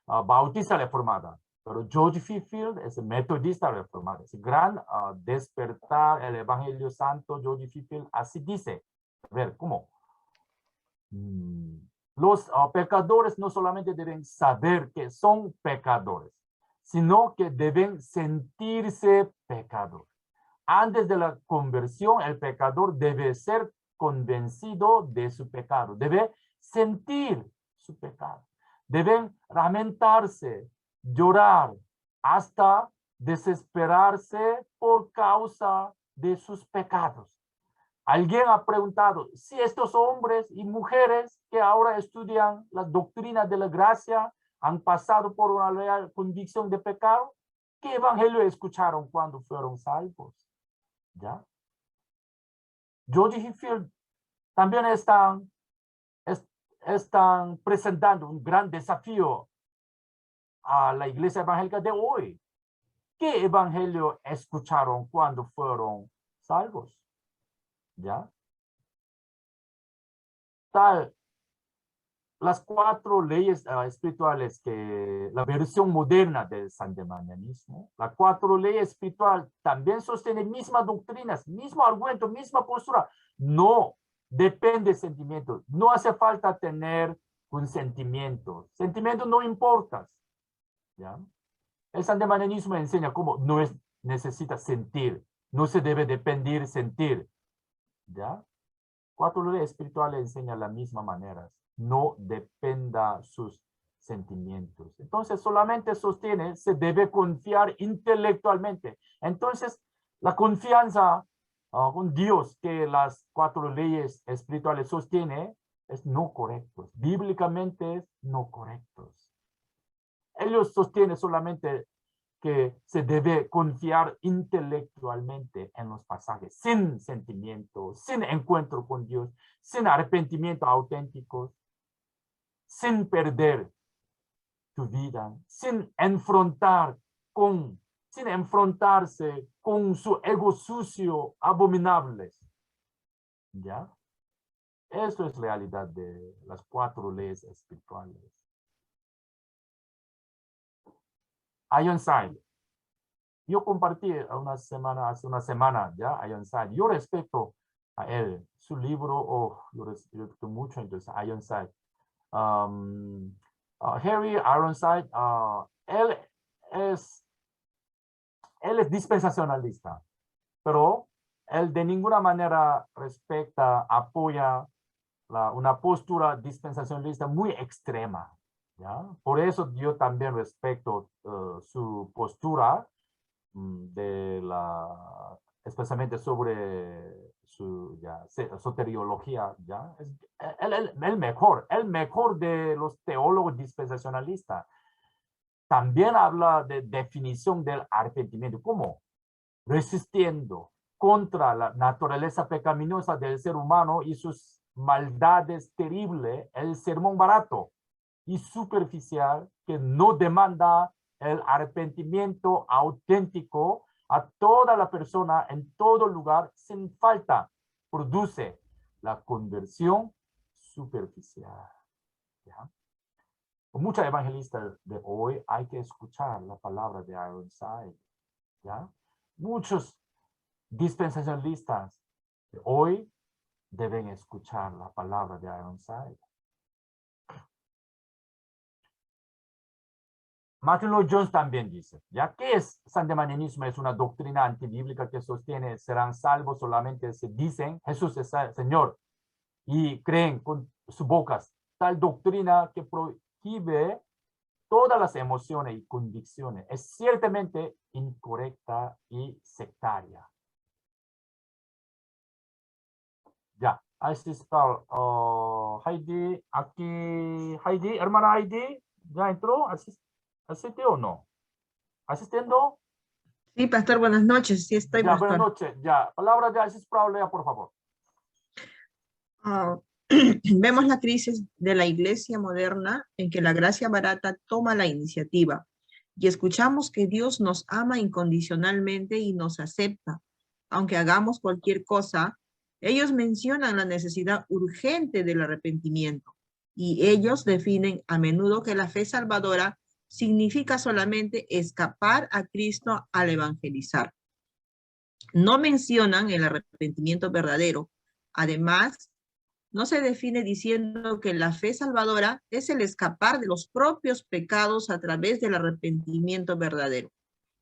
bautista reformada, pero George Whitefield es metodista reformado. Es gran despertar el Evangelio Santo. George Whitefield así dice. A ver, ¿cómo? Los pecadores no solamente deben saber que son pecadores, sino que deben sentirse pecadores. Antes de la conversión, el pecador debe ser convencido de su pecado. Debe sentir su pecado. Deben lamentarse, llorar, hasta desesperarse por causa de sus pecados. Alguien ha preguntado si estos hombres y mujeres que ahora estudian las doctrinas de la gracia han pasado por una real convicción de pecado. ¿Qué evangelio escucharon cuando fueron salvos? ¿Ya? George Whitefield también están presentando un gran desafío a la iglesia evangélica de hoy. ¿Qué evangelio escucharon cuando fueron salvos? ¿Ya? Las 4 leyes espirituales que la versión moderna del sandemanianismo, las 4 leyes espirituales también sostienen mismas doctrinas, mismo argumento, misma postura. No depende de sentimientos. No hace falta tener un sentimiento. Sentimiento no importa. ¿Ya? El sandemanianismo enseña cómo no necesita sentir. No se debe depender sentir. ¿Ya? 4 leyes espirituales enseñan la misma manera. No dependa sus sentimientos. Entonces solamente sostiene, se debe confiar intelectualmente. Entonces la confianza con Dios que las 4 leyes espirituales sostiene es no correcto. Bíblicamente es no correctos. Ellos sostienen solamente que se debe confiar intelectualmente en los pasajes, sin sentimiento, sin encuentro con Dios, sin arrepentimiento auténtico, sin perder tu vida, sin enfrentarse con su ego sucio, abominable. ¿Ya? Eso es la realidad de las 4 leyes espirituales. Ironside, Yo compartí hace una semana ya Ironside. Yo respeto a él, su libro, yo respeto mucho entonces Ironside. Harry Ironside, él es dispensacionalista, pero él de ninguna manera respeta, apoya una postura dispensacionalista muy extrema, ¿ya? Por eso yo también respeto su postura especialmente sobre su soteriología, ¿ya? Es el mejor de los teólogos dispensacionalistas. También habla de definición del arrepentimiento, ¿cómo? Resistiendo contra la naturaleza pecaminosa del ser humano y sus maldades terribles, el sermón barato y superficial que no demanda el arrepentimiento auténtico a toda la persona en todo lugar sin falta, produce la conversión superficial. ¿Ya? Muchos evangelistas de hoy hay que escuchar la palabra de Ironside. ¿Ya? Muchos dispensacionalistas de hoy deben escuchar la palabra de Ironside. Martin Lloyd Jones también dice, ya que sandemanionismo es una doctrina antibíblica que sostiene serán salvos solamente si dicen Jesús es el Señor y creen con sus bocas. Tal doctrina que prohíbe todas las emociones y convicciones es ciertamente incorrecta y sectaria. Ya, así está. Heidi, aquí, Heidi, hermana Heidi, ¿ya entró? ¿Asiste o no? ¿Asistiendo? Sí, pastor, buenas noches. Sí, estoy, Ya, pastor. buenas noches. Ya, palabra de Isis Praulea, por favor. Vemos la crisis de la iglesia moderna en que la gracia barata toma la iniciativa y escuchamos que Dios nos ama incondicionalmente y nos acepta. Aunque hagamos cualquier cosa, ellos mencionan la necesidad urgente del arrepentimiento y ellos definen a menudo que la fe salvadora significa solamente escapar a Cristo al evangelizar. No mencionan el arrepentimiento verdadero. Además, no se define diciendo que la fe salvadora es el escapar de los propios pecados a través del arrepentimiento verdadero.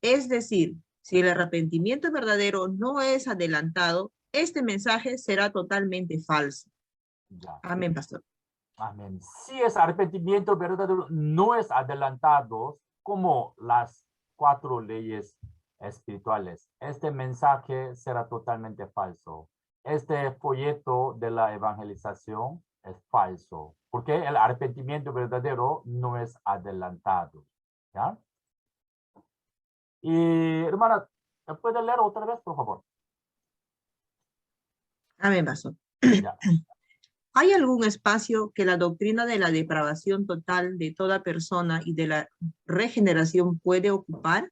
Es decir, si el arrepentimiento verdadero no es adelantado, este mensaje será totalmente falso. Ya. Amén, pastor. Amén. Si es arrepentimiento verdadero, no es adelantado como las 4 leyes espirituales. Este mensaje será totalmente falso. Este folleto de la evangelización es falso, porque el arrepentimiento verdadero no es adelantado. ¿Ya? Y hermana, ¿puede leer otra vez, por favor? Amén, pastor. Ya. ¿Hay algún espacio que la doctrina de la depravación total de toda persona y de la regeneración puede ocupar?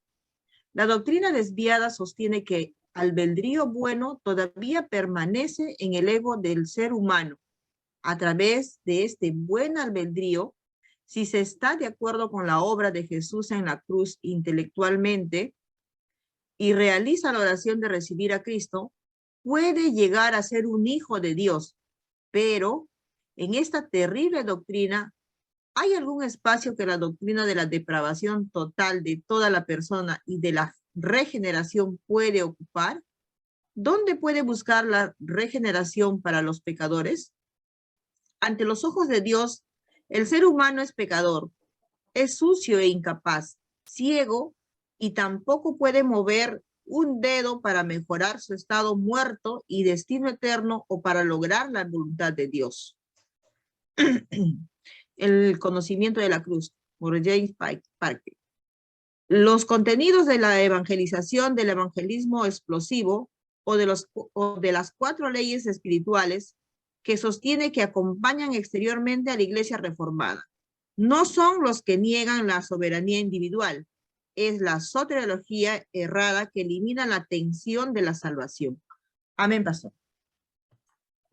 La doctrina desviada sostiene que albedrío bueno todavía permanece en el ego del ser humano. A través de este buen albedrío, si se está de acuerdo con la obra de Jesús en la cruz intelectualmente y realiza la oración de recibir a Cristo, puede llegar a ser un hijo de Dios. Pero en esta terrible doctrina, ¿hay algún espacio que la doctrina de la depravación total de toda la persona y de la regeneración puede ocupar? ¿Dónde puede buscar la regeneración para los pecadores? Ante los ojos de Dios, el ser humano es pecador, es sucio e incapaz, ciego y tampoco puede mover un dedo para mejorar su estado muerto y destino eterno o para lograr la voluntad de Dios. El conocimiento de la cruz, por James Parker. Los contenidos de la evangelización, del evangelismo explosivo o de las 4 leyes espirituales que sostiene que acompañan exteriormente a la iglesia reformada. No son los que niegan la soberanía individual, es la soteriología errada que elimina la tensión de la salvación. Amén, pastor.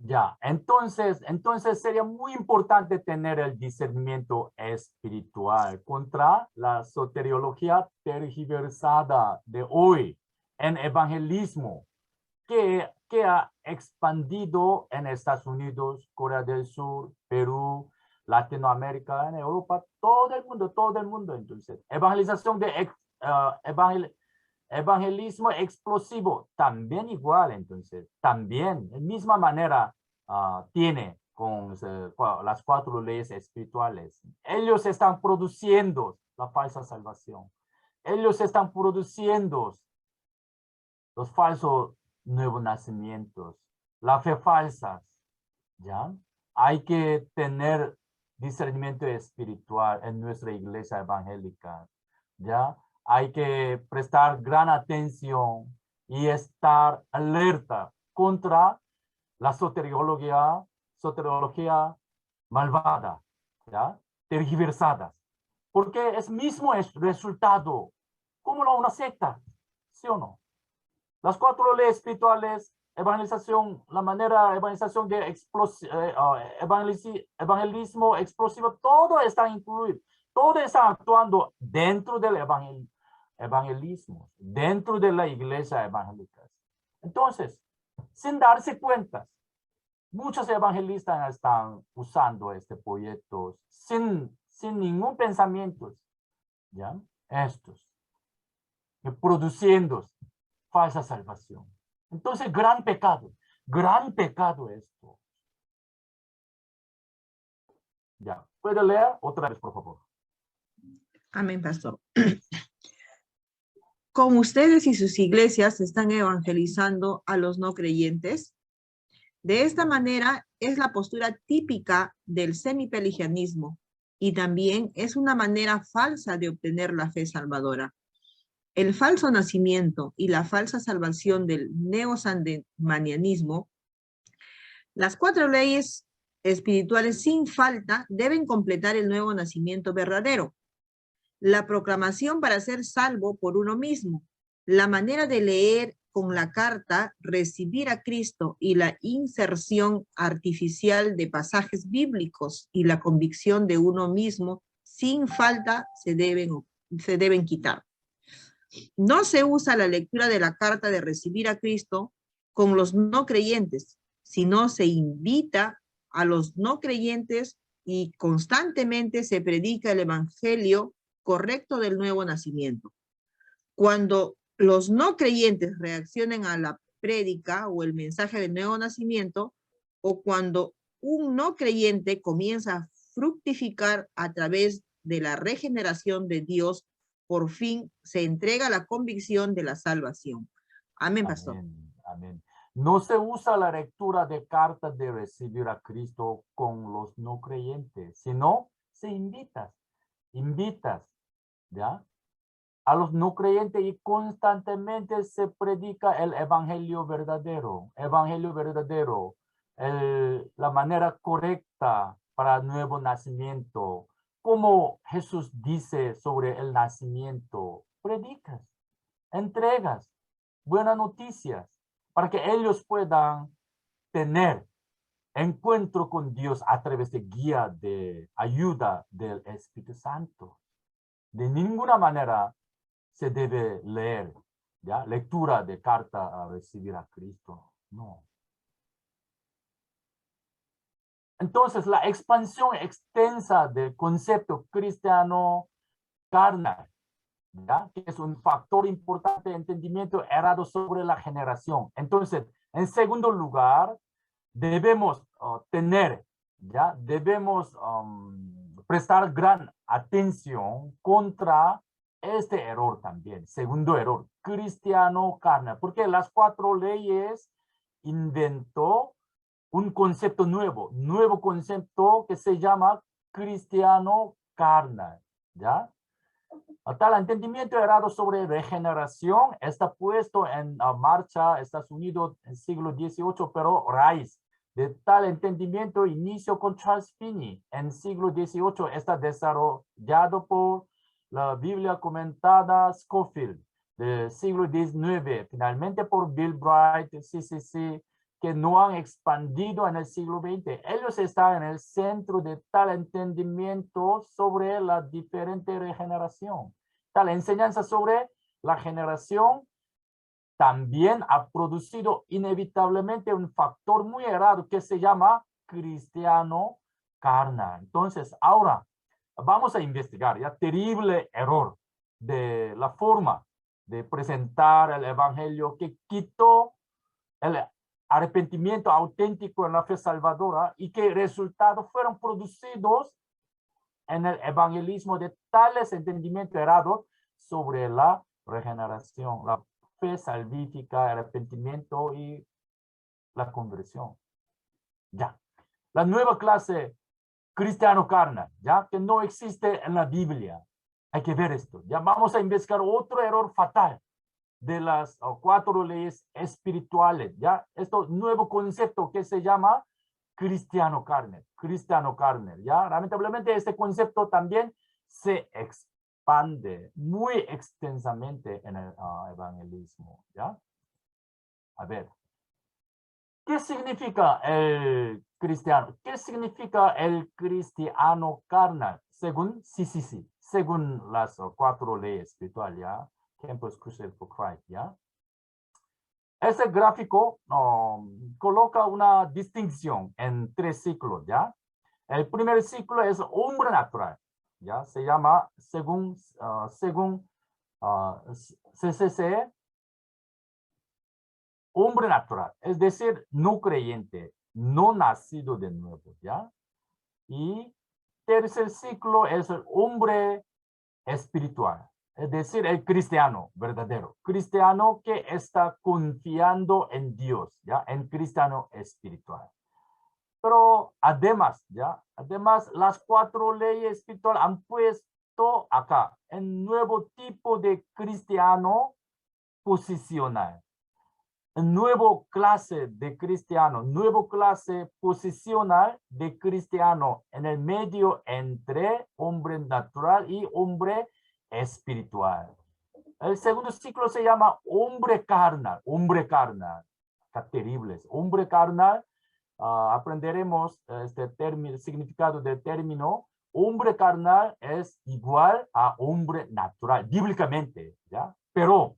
Ya, entonces sería muy importante tener el discernimiento espiritual contra la soteriología tergiversada de hoy en evangelismo que ha expandido en Estados Unidos, Corea del Sur, Perú, Latinoamérica, en Europa, todo el mundo. Entonces, evangelización de evangelismo explosivo, también igual, entonces, también, de misma manera, tiene con las 4 leyes espirituales. Ellos están produciendo la falsa salvación. Ellos están produciendo los falsos nuevos nacimientos, la fe falsa, ¿ya? Hay que tener discernimiento espiritual en nuestra iglesia evangélica, ¿ya? Hay que prestar gran atención y estar alerta contra la soteriología malvada, ¿ya? Tergiversadas, porque es mismo el resultado, como una secta, ¿sí o no? Las 4 leyes espirituales, evangelización, la manera evangelización de evangelismo explosivo, todo está incluido, todo está actuando dentro del evangelismo, dentro de la iglesia evangélica. Entonces, sin darse cuenta, muchos evangelistas están usando este proyecto sin ningún pensamiento, ¿ya? Estos, produciendo falsa salvación. Entonces, gran pecado esto. Ya, ¿puede leer otra vez, por favor? Amén, pastor. Como ustedes y sus iglesias están evangelizando a los no creyentes, de esta manera es la postura típica del semipelagianismo y también es una manera falsa de obtener la fe salvadora. El falso nacimiento y la falsa salvación del neosandemanianismo, las 4 leyes espirituales sin falta deben completar el nuevo nacimiento verdadero. La proclamación para ser salvo por uno mismo, la manera de leer con la carta, recibir a Cristo y la inserción artificial de pasajes bíblicos y la convicción de uno mismo sin falta se deben quitar. No se usa la lectura de la carta de recibir a Cristo con los no creyentes, sino se invita a los no creyentes y constantemente se predica el evangelio correcto del nuevo nacimiento. Cuando los no creyentes reaccionen a la prédica o el mensaje del nuevo nacimiento, o cuando un no creyente comienza a fructificar a través de la regeneración de Dios, por fin se entrega la convicción de la salvación. Amén, pastor. Amén, amén. No se usa la lectura de cartas de recibir a Cristo con los no creyentes, sino se invitas, ¿ya? A los no creyentes y constantemente se predica el evangelio verdadero, la manera correcta para el nuevo nacimiento. Como Jesús dice sobre el nacimiento, predicas, entregas buenas noticias para que ellos puedan tener encuentro con Dios a través de guía, de ayuda del Espíritu Santo. De ninguna manera se debe leer, ¿ya? Lectura de carta a recibir a Cristo. No. Entonces, la expansión extensa del concepto cristiano carnal, ¿ya? Que es un factor importante de entendimiento errado sobre la generación. Entonces, en segundo lugar, debemos debemos prestar gran atención contra este error también. Segundo error, cristiano carnal, porque las 4 leyes inventó un concepto nuevo concepto que se llama cristiano carnal, ¿ya? Tal entendimiento errado sobre regeneración está puesto en marcha en Estados Unidos en el siglo XVIII, pero raíz de tal entendimiento inició con Charles Finney en el siglo XVIII. Está desarrollado por la Biblia comentada Scofield del siglo XIX, finalmente por Bill Bright, CCC, que no han expandido en el siglo XX. Ellos están en el centro de tal entendimiento sobre la diferente regeneración. Tal enseñanza sobre la generación también ha producido inevitablemente un factor muy errado que se llama cristiano carnal. Entonces, ahora vamos a investigar ya terrible error de la forma de presentar el evangelio que quitó el arrepentimiento auténtico en la fe salvadora y que resultados fueron producidos en el evangelismo de tales entendimientos errados sobre la regeneración, la fe salvífica, el arrepentimiento y la conversión. Ya. La nueva clase cristiano carnal, ya que no existe en la Biblia. Hay que ver esto. Ya vamos a investigar otro error fatal de las 4 leyes espirituales, ya. Esto nuevo concepto que se llama cristiano carnal, ya. Lamentablemente este concepto también se expande muy extensamente en el evangelismo, ya. A ver, ¿qué significa el cristiano? ¿Qué significa el cristiano carnal? Según, según las 4 leyes espirituales, ya. Campus Crusade for Christ, ¿ya? Este gráfico coloca una distinción en 3 ciclos, ¿ya? El primer ciclo es hombre natural, ¿ya? Se llama, según CCC, hombre natural, es decir, no creyente, no nacido de nuevo, ¿ya? Y tercer ciclo es el hombre espiritual. Es decir, el cristiano verdadero, cristiano que está confiando en Dios, ¿ya? En cristiano espiritual. Pero además, ¿ya? Además, las 4 leyes espirituales han puesto acá un nuevo tipo de cristiano posicional. Un nuevo clase de cristiano, nuevo clase posicional de cristiano en el medio entre hombre natural y hombre espiritual. El segundo ciclo se llama hombre carnal, Está terribles. Hombre carnal, aprenderemos este término, significado del término. Hombre carnal es igual a hombre natural, bíblicamente, ¿ya? Pero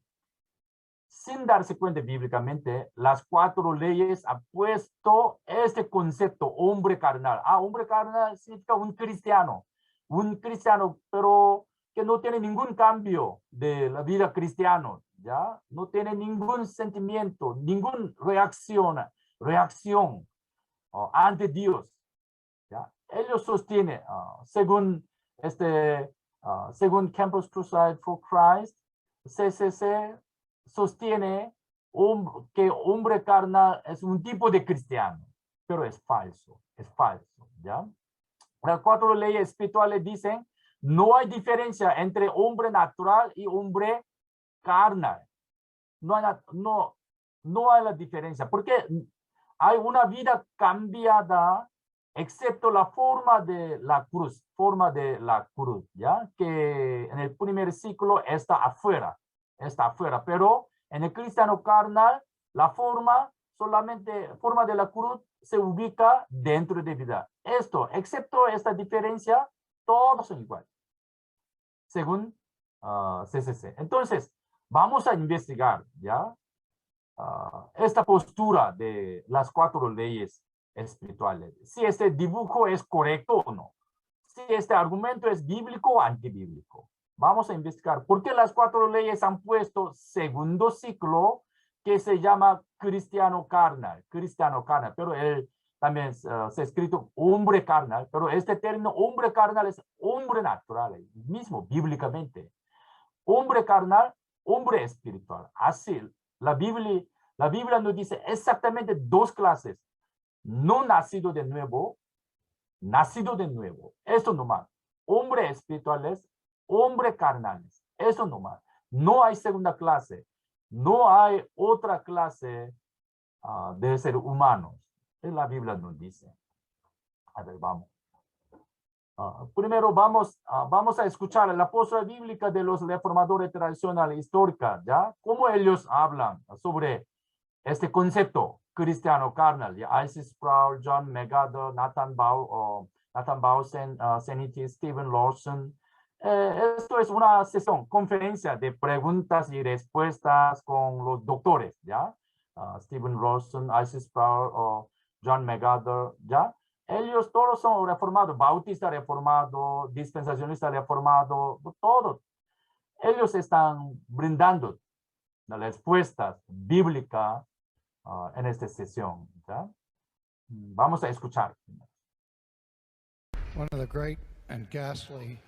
sin darse cuenta bíblicamente, las 4 leyes han puesto este concepto, hombre carnal. Hombre carnal significa un cristiano, pero que no tiene ningún cambio de la vida cristiana, ¿ya? No tiene ningún sentimiento, ninguna reacción ante Dios, ¿ya? Ellos sostienen, según Campus Crusade for Christ, CCC, sostiene que hombre carnal es un tipo de cristiano, pero es falso, ¿ya? Las 4 leyes espirituales dicen, no hay diferencia entre hombre natural y hombre carnal. No hay la diferencia, porque hay una vida cambiada, excepto la forma de la cruz, ¿ya? Que en el primer ciclo está afuera, pero en el cristiano carnal, la forma de la cruz se ubica dentro de vida. Excepto esta diferencia, todos son iguales, según CCC. Entonces, vamos a investigar, ¿ya? Esta postura de las 4 leyes espirituales. Si este dibujo es correcto o no. Si este argumento es bíblico o antibíblico. Vamos a investigar por qué las 4 leyes han puesto segundo ciclo que se llama cristiano carnal, pero él también se ha escrito hombre carnal, pero este término hombre carnal es hombre natural, mismo bíblicamente. Hombre carnal, hombre espiritual. Así, la Biblia nos dice exactamente 2 clases. No nacido de nuevo, nacido de nuevo. Eso nomás. Hombre espirituales, hombre carnales. Eso nomás. No hay segunda clase. No hay otra clase de ser humanos. La Biblia nos dice. A ver, vamos. Primero vamos a escuchar la postura bíblica de los reformadores tradicionales históricos, ¿ya? Cómo ellos hablan sobre este concepto cristiano carnal, I.C. Sproul, John MacArthur, Nathan Bowsen, Senitis, Stephen Lawson. Esto es una sesión, conferencia de preguntas y respuestas con los doctores, ¿ya? Stephen Lawson, I.C. Sproul, John MacArthur, ¿ya? Ellos todos son reformados, bautista reformado, dispensacionista reformado, todos. Ellos están brindando las respuestas bíblicas en esta sesión, ¿ya? Vamos a escuchar. One of the great and ghastly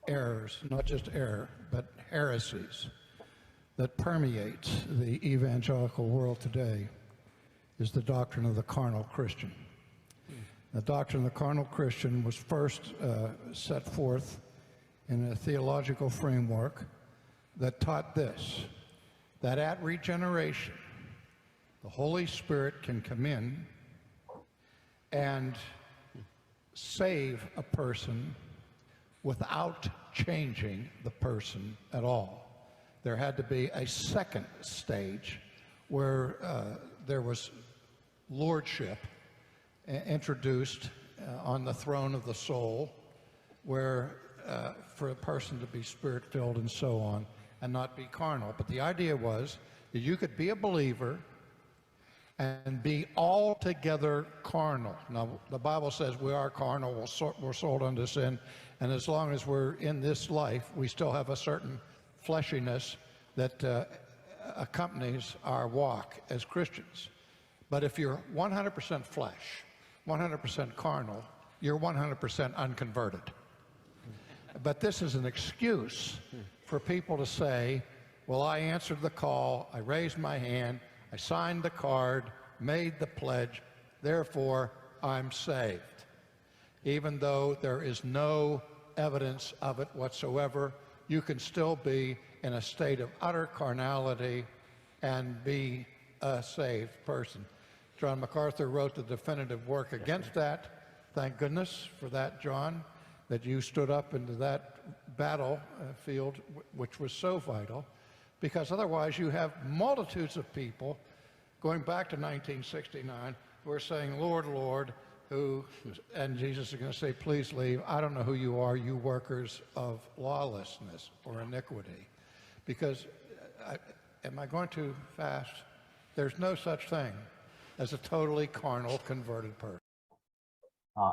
errors, not just error, but heresies that permeates the evangelical world today is the doctrine of the carnal Christian. The doctrine of the carnal Christian was first set forth in a theological framework that taught this, that at regeneration, the Holy Spirit can come in and save a person without changing the person at all. There had to be a second stage where there was lordship introduced on the throne of the soul, where for a person to be spirit-filled and so on, and not be carnal. But the idea was that you could be a believer and be altogether carnal. Now, the Bible says we are carnal, we're sold unto sin, and as long as we're in this life, we still have a certain fleshiness that accompanies our walk as Christians. But if you're 100% flesh, 100% carnal, you're 100% unconverted. But this is an excuse for people to say, well, I answered the call, I raised my hand, I signed the card, made the pledge, therefore I'm saved. Even though there is no evidence of it whatsoever, you can still be in a state of utter carnality and be a saved person. John MacArthur wrote the definitive work against that. Thank goodness for that, John, that you stood up into that battlefield, which was so vital, because otherwise you have multitudes of people going back to 1969 who are saying, Lord, Lord, and Jesus is going to say, please leave. I don't know who you are, you workers of lawlessness or iniquity. Because, am I going too fast? There's no such thing as a totally carnal converted person.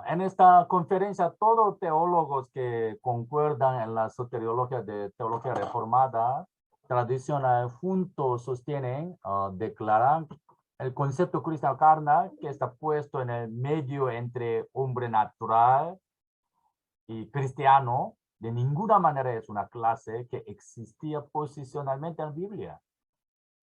En esta conferencia, todos teólogos que concuerdan en la soteriología de teología reformada tradicional juntos sostienen, declaran el concepto cristiano carnal que está puesto en el medio entre hombre natural y cristiano. De ninguna manera es una clase que existía posicionalmente en la Biblia.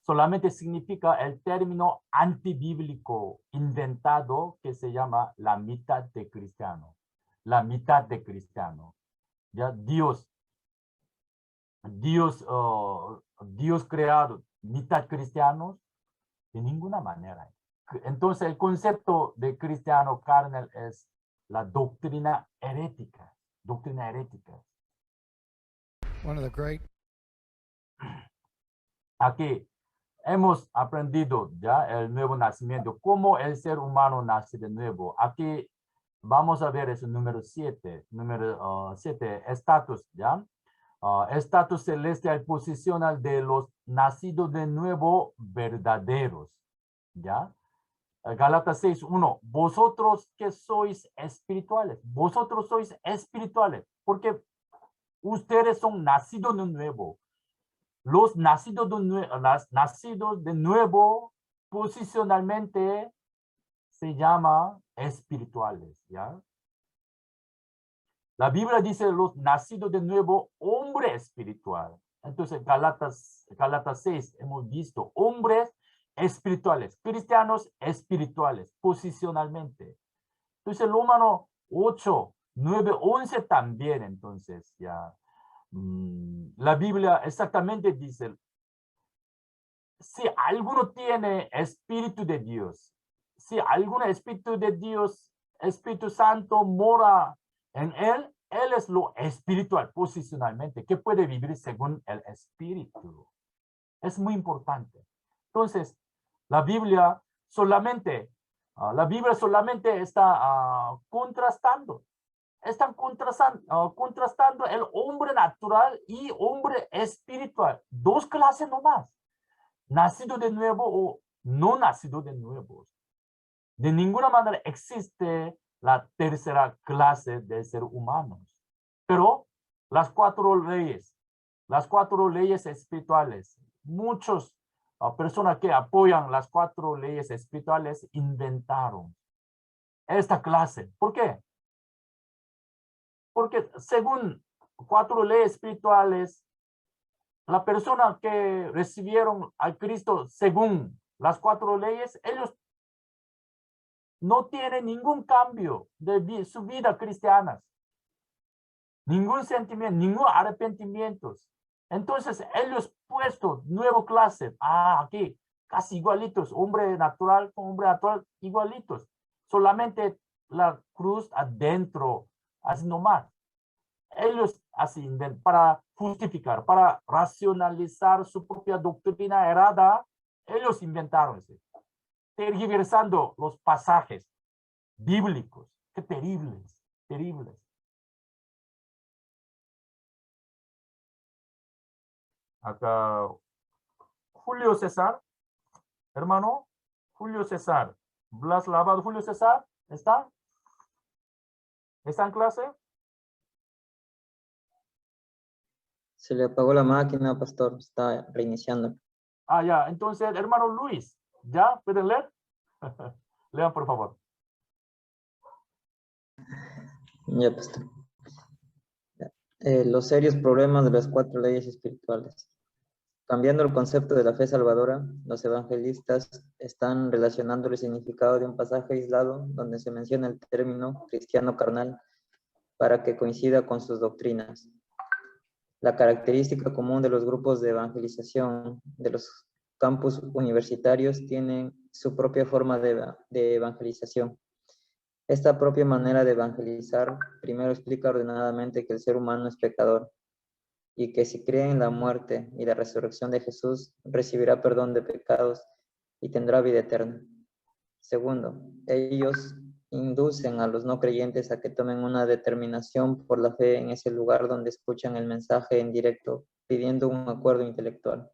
Solamente significa el término antibíblico inventado que se llama la mitad de cristiano. La mitad de cristiano. Ya Dios creado, mitad cristianos, de ninguna manera. Entonces el concepto de cristiano carnal es la doctrina herética. Doctrina herética. One of the great... Aquí hemos aprendido ya el nuevo nacimiento, cómo el ser humano nace de nuevo. Aquí vamos a ver ese número 7, estatus, ¿ya? Estatus celestial posicional de los nacidos de nuevo verdaderos, ¿ya? Gálatas 6:1, vosotros que sois espirituales, porque ustedes son nacidos de nuevo. Los nacidos de nuevo posicionalmente se llama espirituales, ¿ya? La Biblia dice los nacidos de nuevo, hombre espiritual. Entonces, Gálatas 6, hemos visto hombres espirituales, cristianos espirituales, posicionalmente. Entonces, el Romano 8, 9, 11 también, entonces, ya. La Biblia exactamente dice, si alguno tiene Espíritu de Dios, si algún Espíritu de Dios, Espíritu Santo mora en él es lo espiritual, posicionalmente, que puede vivir según el Espíritu. Es muy importante. Entonces, La Biblia solamente está contrastando. Están contrastando el hombre natural y hombre espiritual. Dos clases nomás. Nacido de nuevo o no nacido de nuevo. De ninguna manera existe la tercera clase de seres humanos. Pero las cuatro leyes espirituales, muchas personas que apoyan las cuatro leyes espirituales inventaron esta clase. ¿Por qué? Porque según cuatro leyes espirituales, la persona que recibieron a Cristo según las cuatro leyes, ellos no tienen ningún cambio de su vida cristiana. Ningún sentimiento, ningún arrepentimiento. Entonces ellos puesto nueva clase. Aquí casi igualitos. Hombre natural con hombre natural igualitos. Solamente la cruz adentro. Así nomás. Ellos así para justificar, para racionalizar su propia doctrina errada, ellos inventaron eso, tergiversando los pasajes bíblicos. Qué terribles, terribles. Acá, Julio César, hermano, Julio César, Blas Lavado, Julio César, ¿está? ¿Está en clase? Se le apagó la máquina, pastor. Está reiniciando. Ya. Entonces, hermano Luis, ¿ya pueden leer? Lean, por favor. Ya, pastor. Los serios problemas de las cuatro leyes espirituales. Cambiando el concepto de la fe salvadora, los evangelistas están relacionando el significado de un pasaje aislado donde se menciona el término cristiano carnal para que coincida con sus doctrinas. La característica común de los grupos de evangelización de los campus universitarios tienen su propia forma de evangelización. Esta propia manera de evangelizar primero explica ordenadamente que el ser humano es pecador y que si cree en la muerte y la resurrección de Jesús, recibirá perdón de pecados y tendrá vida eterna. Segundo, ellos inducen a los no creyentes a que tomen una determinación por la fe en ese lugar donde escuchan el mensaje en directo, pidiendo un acuerdo intelectual.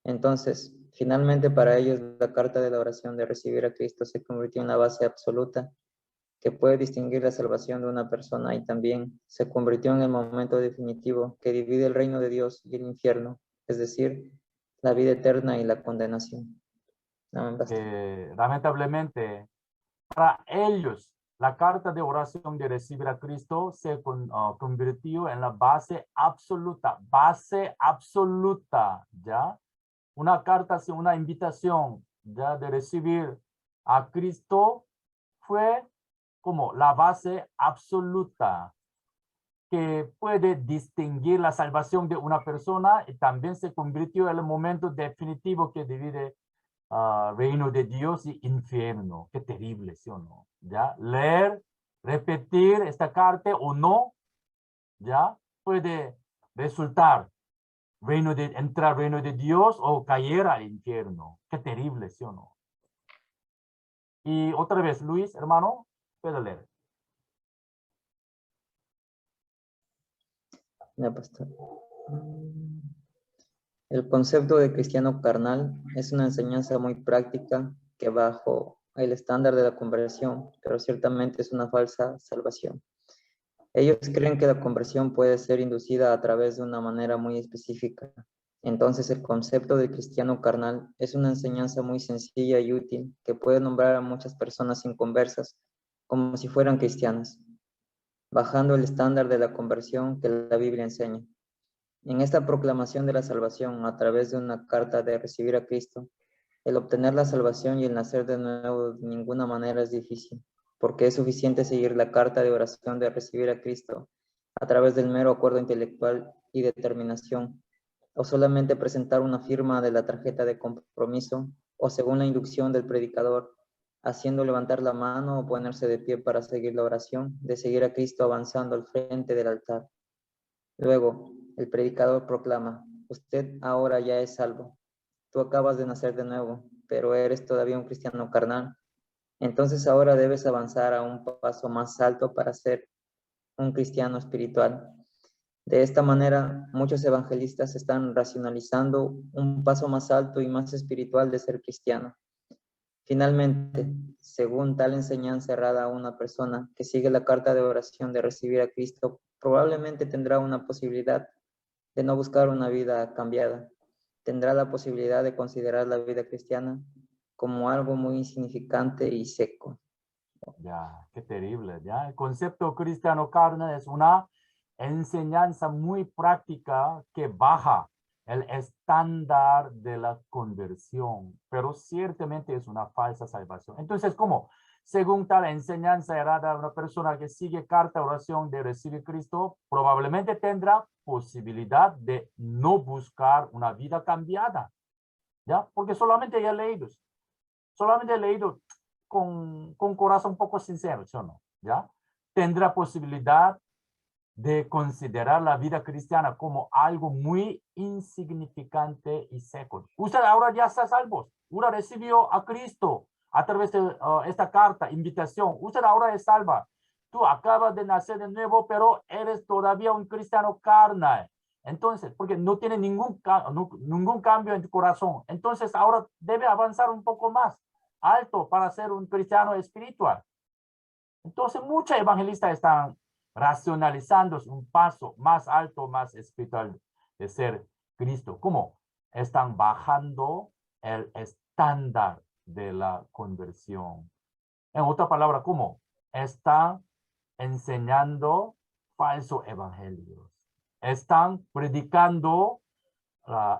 Entonces, finalmente para ellos la carta de la oración de recibir a Cristo se convirtió en la base absoluta que puede distinguir la salvación de una persona y también se convirtió en el momento definitivo que divide el reino de Dios y el infierno, es decir, la vida eterna y la condenación. Lamentablemente, para ellos, la carta de oración de recibir a Cristo se convirtió en la base absoluta, ¿ya? Una carta, una invitación, ¿ya? De recibir a Cristo fue como la base absoluta que puede distinguir la salvación de una persona y también se convirtió en el momento definitivo que divide reino de Dios y infierno. Qué terrible, ¿sí o no? ¿Ya? Leer, repetir esta carta o no, ¿ya? Puede resultar entrar al reino de Dios o caer al infierno. Qué terrible, ¿sí o no? Y otra vez, Luis, hermano, puede leer. Ya, pastor. El concepto de cristiano carnal es una enseñanza muy práctica que bajo el estándar de la conversión, pero ciertamente es una falsa salvación. Ellos creen que la conversión puede ser inducida a través de una manera muy específica. Entonces el concepto de cristiano carnal es una enseñanza muy sencilla y útil que puede nombrar a muchas personas inconversas como si fueran cristianas, bajando el estándar de la conversión que la Biblia enseña. En esta proclamación de la salvación a través de una carta de recibir a Cristo, el obtener la salvación y el nacer de nuevo de ninguna manera es difícil, porque es suficiente seguir la carta de oración de recibir a Cristo a través del mero acuerdo intelectual y determinación, o solamente presentar una firma de la tarjeta de compromiso, o según la inducción del predicador, haciendo levantar la mano o ponerse de pie para seguir la oración, de seguir a Cristo avanzando al frente del altar. Luego, el predicador proclama: usted ahora ya es salvo. Tú acabas de nacer de nuevo. pero eres todavía un cristiano carnal. Entonces ahora debes avanzar a un paso más alto para ser un cristiano espiritual. De esta manera, muchos evangelistas están racionalizando un paso más alto y más espiritual de ser cristiano. Finalmente, según tal enseñanza errada a una persona que sigue la carta de oración de recibir a Cristo, probablemente tendrá una posibilidad de no buscar una vida cambiada. Tendrá la posibilidad de considerar la vida cristiana como algo muy insignificante y seco. Ya, qué terrible, ya. El concepto cristiano carne es una enseñanza muy práctica que baja el estándar de la conversión, pero ciertamente es una falsa salvación. Entonces, ¿cómo? Según tal enseñanza errada, una persona que sigue carta oración de recibir Cristo probablemente tendrá posibilidad de no buscar una vida cambiada, ¿ya? Porque solamente he leído con corazón un poco sincero, ¿sí o no? ¿Ya? Tendrá posibilidad de considerar la vida cristiana como algo muy insignificante y seco. Usted ahora ya está salvo. Usted recibió a Cristo a través de esta carta, invitación. Usted ahora es salva. Tú acabas de nacer de nuevo, pero eres todavía un cristiano carnal. Entonces, porque no tiene ningún cambio en tu corazón. Entonces, ahora debe avanzar un poco más alto para ser un cristiano espiritual. Entonces, muchos evangelistas están racionalizando un paso más alto, más espiritual de ser Cristo. ¿Cómo? Están bajando el estándar de la conversión. En otra palabra, ¿cómo? Están enseñando falsos evangelios. Están predicando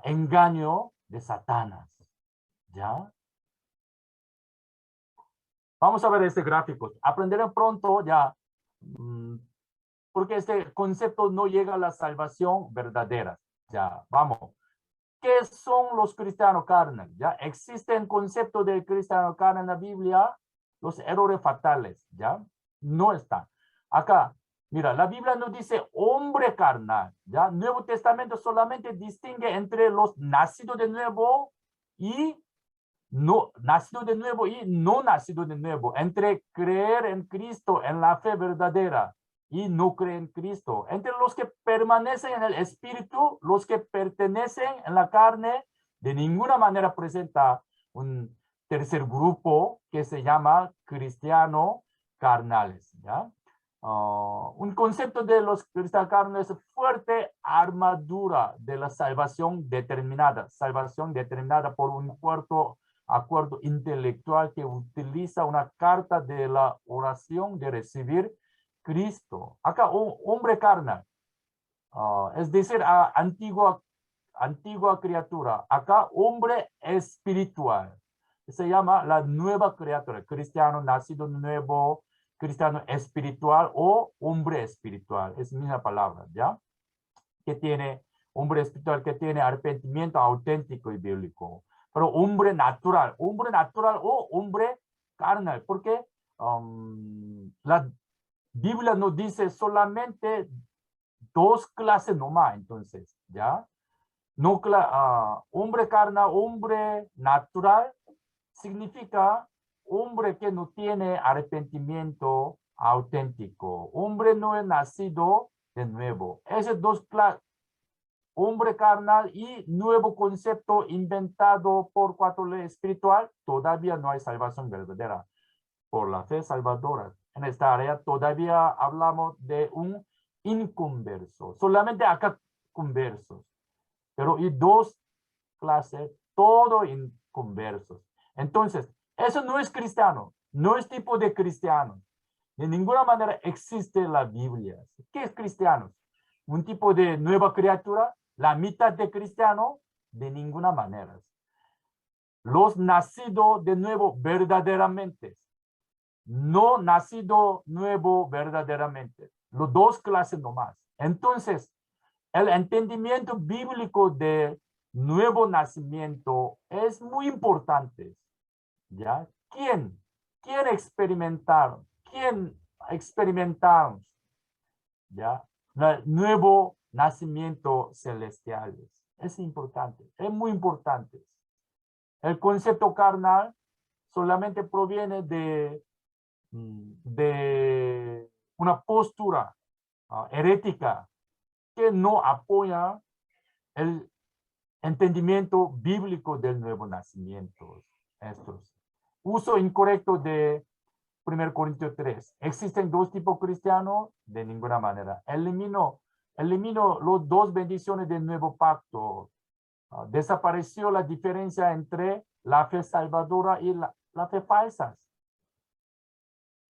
engaño de Satanás. ¿Ya? Vamos a ver este gráfico. Aprenderán pronto ya, porque este concepto no llega a la salvación verdadera. Ya, vamos. ¿Qué son los cristianos carnales? Ya existen conceptos de cristiano carnal en la Biblia, los errores fatales, ¿ya? No están. Acá, mira, la Biblia no dice hombre carnal, ¿ya? Nuevo Testamento solamente distingue entre los nacidos de nuevo y no nacido de nuevo y no nacido de nuevo, entre creer en Cristo, en la fe verdadera, y no creer en Cristo, entre los que permanecen en el Espíritu, los que pertenecen en la carne, de ninguna manera presenta un tercer grupo que se llama cristiano carnales, ¿ya? Un concepto de los cristianos carnales es fuerte armadura de la salvación determinada por un cuarto acuerdo intelectual que utiliza una carta de la oración de recibir Cristo. Acá, hombre carnal, es decir, antigua criatura. Acá, hombre espiritual. Se llama la nueva criatura, cristiano nacido nuevo, cristiano espiritual o hombre espiritual. Es la misma palabra, ¿ya? Que tiene, hombre espiritual que tiene arrepentimiento auténtico y bíblico. Pero hombre natural o hombre carnal, porque la Biblia nos dice solamente dos clases nomás, entonces, ¿ya? No, hombre carnal, hombre natural, significa hombre que no tiene arrepentimiento auténtico. Hombre no es nacido de nuevo. Esas dos clases, hombre carnal y nuevo concepto inventado por cuatro leyes espiritual, todavía no hay salvación verdadera por la fe salvadora. En esta área todavía hablamos de un inconverso, solamente acá conversos, pero y dos clases, todo inconversos. Entonces, eso no es cristiano, no es tipo de cristiano. De ninguna manera existe la Biblia. ¿Qué es cristiano? ¿Un tipo de nueva criatura? ¿La mitad de cristiano? De ninguna manera. Los nacidos de nuevo verdaderamente. No nacido nuevo verdaderamente. Los dos clases nomás. Entonces, el entendimiento bíblico de nuevo nacimiento es muy importante. ¿Ya? ¿Quién experimentaron? ¿Quién experimentaron? ¿Ya? El nuevo nacimiento celestial. Es importante, es muy importante. El concepto carnal solamente proviene de una postura herética que no apoya el entendimiento bíblico del nuevo nacimiento. Estos. Uso incorrecto de 1 Corintios 3. ¿Existen dos tipos cristianos? De ninguna manera. Elimino las dos bendiciones del nuevo pacto. Desapareció la diferencia entre la fe salvadora y la fe falsa.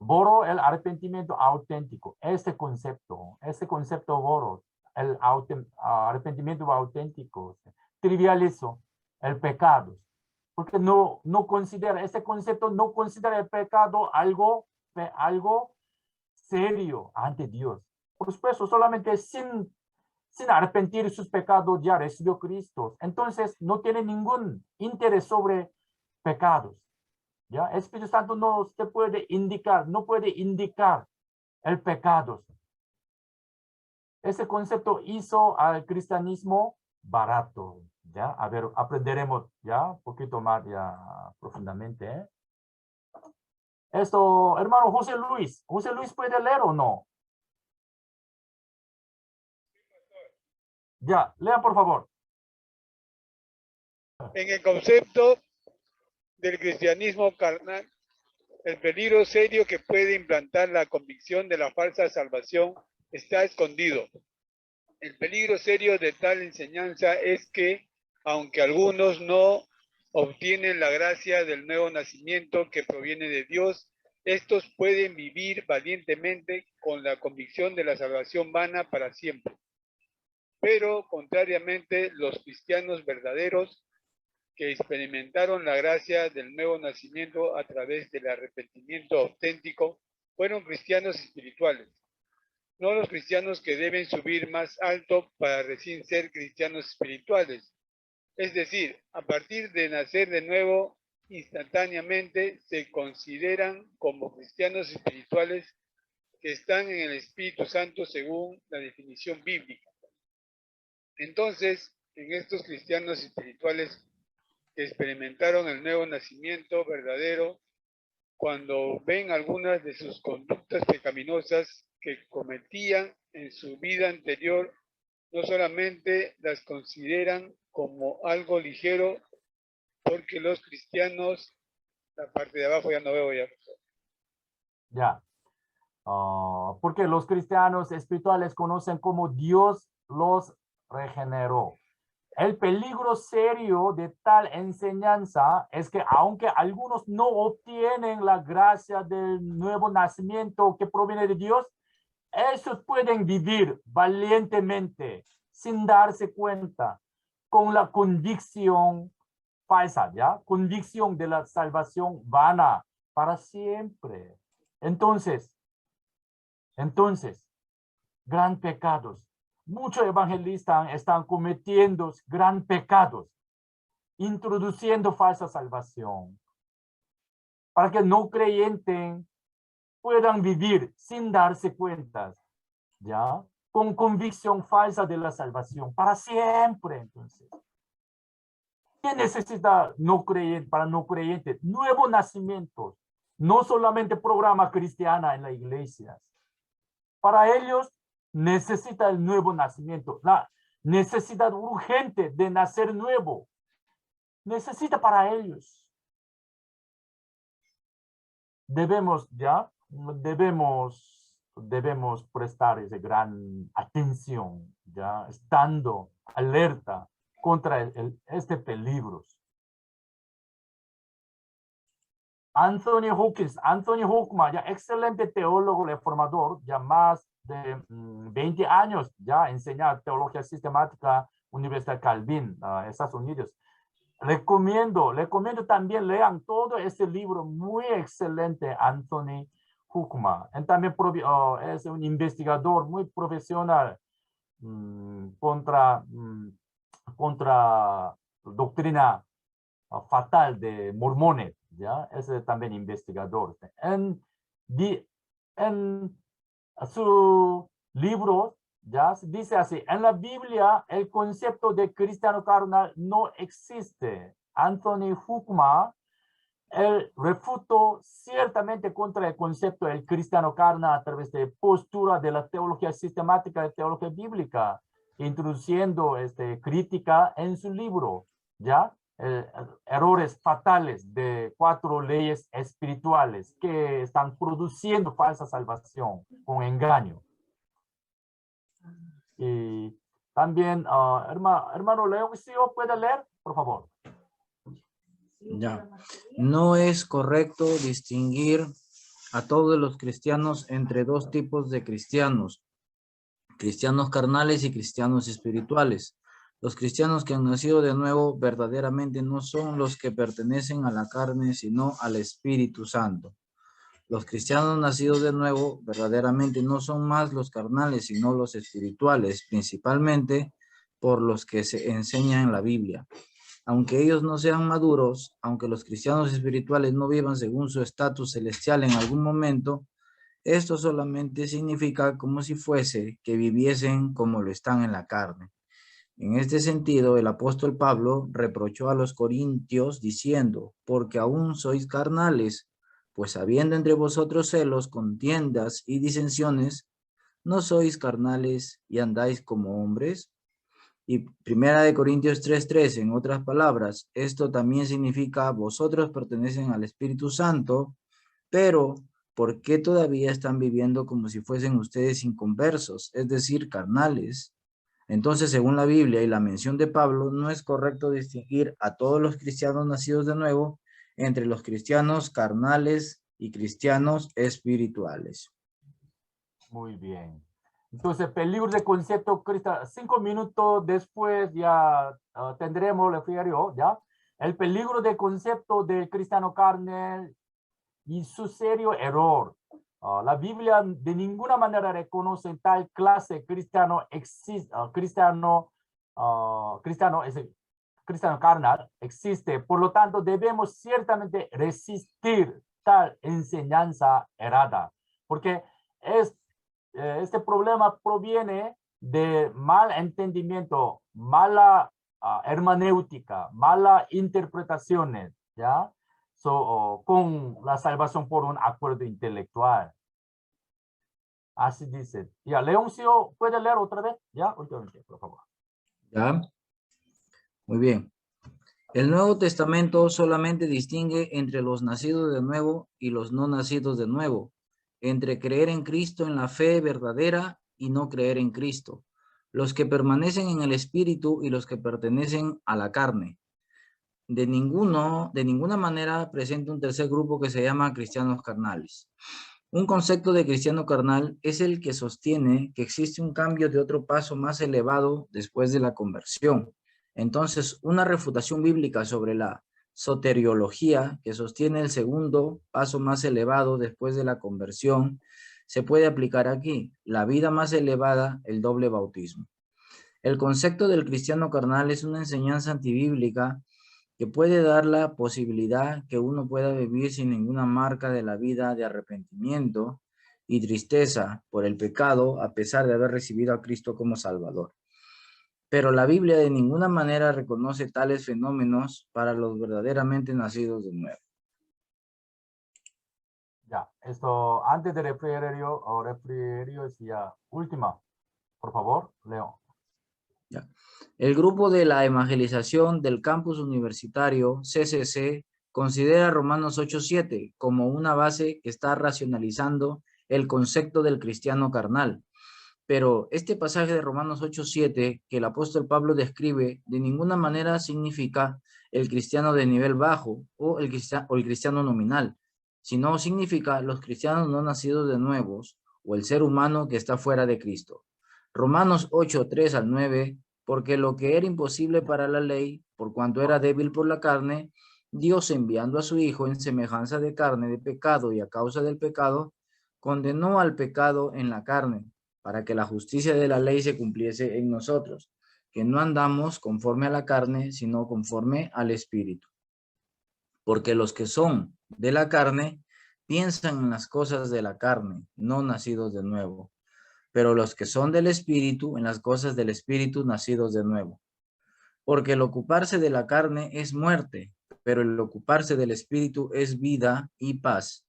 Borro el arrepentimiento auténtico. Este concepto borro el arrepentimiento auténtico. Trivializo el pecado. Porque no considera, ese concepto no considera el pecado algo serio ante Dios. Por supuesto, solamente sin arrepentir sus pecados ya recibió Cristo. Entonces, no tiene ningún interés sobre pecados. ¿Ya? El Espíritu Santo no puede indicar el pecado. Ese concepto hizo al cristianismo barato. ¿Ya? A ver, aprenderemos ya un poquito más ya profundamente. ¿Eh? Esto, hermano José Luis puede leer o no? Ya, lea por favor. En el concepto del cristianismo carnal, el peligro serio que puede implantar la convicción de la falsa salvación está escondido. El peligro serio de tal enseñanza es que, aunque algunos no obtienen la gracia del nuevo nacimiento que proviene de Dios, estos pueden vivir valientemente con la convicción de la salvación vana para siempre. Pero, contrariamente, los cristianos verdaderos que experimentaron la gracia del nuevo nacimiento a través del arrepentimiento auténtico fueron cristianos espirituales, no los cristianos que deben subir más alto para recién ser cristianos espirituales. Es decir, a partir de nacer de nuevo, instantáneamente se consideran como cristianos espirituales que están en el Espíritu Santo según la definición bíblica. Entonces, en estos cristianos espirituales que experimentaron el nuevo nacimiento verdadero, cuando ven algunas de sus conductas pecaminosas que cometían en su vida anterior, no solamente las consideran como algo ligero, porque los cristianos, la parte de abajo ya no veo ya. Ya. Porque los cristianos espirituales conocen cómo Dios los regeneró. El peligro serio de tal enseñanza es que aunque algunos no obtienen la gracia del nuevo nacimiento que proviene de Dios, esos pueden vivir valientemente sin darse cuenta con la convicción falsa, ¿ya? Convicción de la salvación vana para siempre. Entonces, gran pecados. Muchos evangelistas están cometiendo gran pecados, introduciendo falsa salvación, para que no creyentes puedan vivir sin darse cuenta, ¿ya? Con convicción falsa de la salvación, para siempre, entonces. ¿Qué necesita para no creyentes? Nuevo nacimiento, no solamente programa cristiana en la iglesia. Para ellos, necesita el nuevo nacimiento, la necesidad urgente de nacer nuevo. Necesita para ellos. Debemos prestar esa gran atención, ya estando alerta contra este peligro. Anthony Hoekema, ya excelente teólogo reformador, ya más de 20 años ya enseña teología sistemática Universidad Calvin, Estados Unidos. Recomiendo también lean todo este libro muy excelente, Anthony Hoekema. Él también es un investigador muy profesional contra doctrina fatal de mormones, ¿ya? Es también investigador. En su libro, ya dice así, en la Biblia el concepto de cristiano carnal no existe. Anthony Fukma, él refutó ciertamente contra el concepto del cristiano carnal a través de postura de la teología sistemática de teología bíblica, introduciendo crítica en su libro, ¿ya? Errores fatales de 4 leyes espirituales que están produciendo falsa salvación con engaño. Y también, hermano Leoncio, ¿puede leer, por favor? Ya. No es correcto distinguir a todos los cristianos entre dos tipos de cristianos: cristianos carnales y cristianos espirituales. Los cristianos que han nacido de nuevo verdaderamente no son los que pertenecen a la carne, sino al Espíritu Santo. Los cristianos nacidos de nuevo verdaderamente no son más los carnales, sino los espirituales, principalmente por los que se enseña en la Biblia. Aunque ellos no sean maduros, aunque los cristianos espirituales no vivan según su estatus celestial en algún momento, esto solamente significa como si fuese que viviesen como lo están en la carne. En este sentido, el apóstol Pablo reprochó a los corintios diciendo: porque aún sois carnales, pues habiendo entre vosotros celos, contiendas y disensiones, ¿no sois carnales y andáis como hombres? Y 1 Corintios 3:13, en otras palabras, esto también significa: vosotros pertenecen al Espíritu Santo, pero ¿por qué todavía están viviendo como si fuesen ustedes inconversos, es decir, carnales? Entonces, según la Biblia y la mención de Pablo, no es correcto distinguir a todos los cristianos nacidos de nuevo entre los cristianos carnales y cristianos espirituales. Muy bien. Entonces, peligro de concepto cristiano. 5 minutos después ya tendremos el refrigerio, ¿ya? El peligro de concepto del cristiano carnal y su serio error. La Biblia de ninguna manera reconoce tal clase cristiano cristiano carnal existe. Por lo tanto, debemos ciertamente resistir tal enseñanza errada, porque este problema proviene de mal entendimiento, mala hermenéutica, malas interpretaciones, ¿ya? Con la salvación por un acuerdo intelectual. Así dice. Ya, Leoncio, ¿puede leer otra vez? Ya, últimamente, por favor. ¿Ya? Muy bien. El Nuevo Testamento solamente distingue entre los nacidos de nuevo y los no nacidos de nuevo, entre creer en Cristo en la fe verdadera y no creer en Cristo, los que permanecen en el Espíritu y los que pertenecen a la carne. De ninguna manera presenta un tercer grupo que se llama cristianos carnales. Un concepto de cristiano carnal es el que sostiene que existe un cambio de otro paso más elevado después de la conversión. Entonces, una refutación bíblica sobre la soteriología que sostiene el segundo paso más elevado después de la conversión se puede aplicar aquí: la vida más elevada, el doble bautismo. El concepto del cristiano carnal es una enseñanza antibíblica que puede dar la posibilidad que uno pueda vivir sin ninguna marca de la vida de arrepentimiento y tristeza por el pecado, a pesar de haber recibido a Cristo como Salvador. Pero la Biblia de ninguna manera reconoce tales fenómenos para los verdaderamente nacidos de nuevo. Ya, esto antes de refrigerio es ya última. Por favor, Leo. Ya. El grupo de la evangelización del campus universitario, CCC, considera Romanos 8:7 como una base que está racionalizando el concepto del cristiano carnal. Pero este pasaje de Romanos 8:7 que el apóstol Pablo describe de ninguna manera significa el cristiano de nivel bajo o el cristiano nominal, sino significa los cristianos no nacidos de nuevos o el ser humano que está fuera de Cristo. Romanos 8:3 al 9, porque lo que era imposible para la ley, por cuanto era débil por la carne, Dios, enviando a su Hijo en semejanza de carne de pecado y a causa del pecado, condenó al pecado en la carne, para que la justicia de la ley se cumpliese en nosotros, que no andamos conforme a la carne, sino conforme al Espíritu. Porque los que son de la carne piensan en las cosas de la carne, no nacidos de nuevo. Pero los que son del Espíritu, en las cosas del Espíritu nacidos de nuevo. Porque el ocuparse de la carne es muerte, pero el ocuparse del espíritu es vida y paz.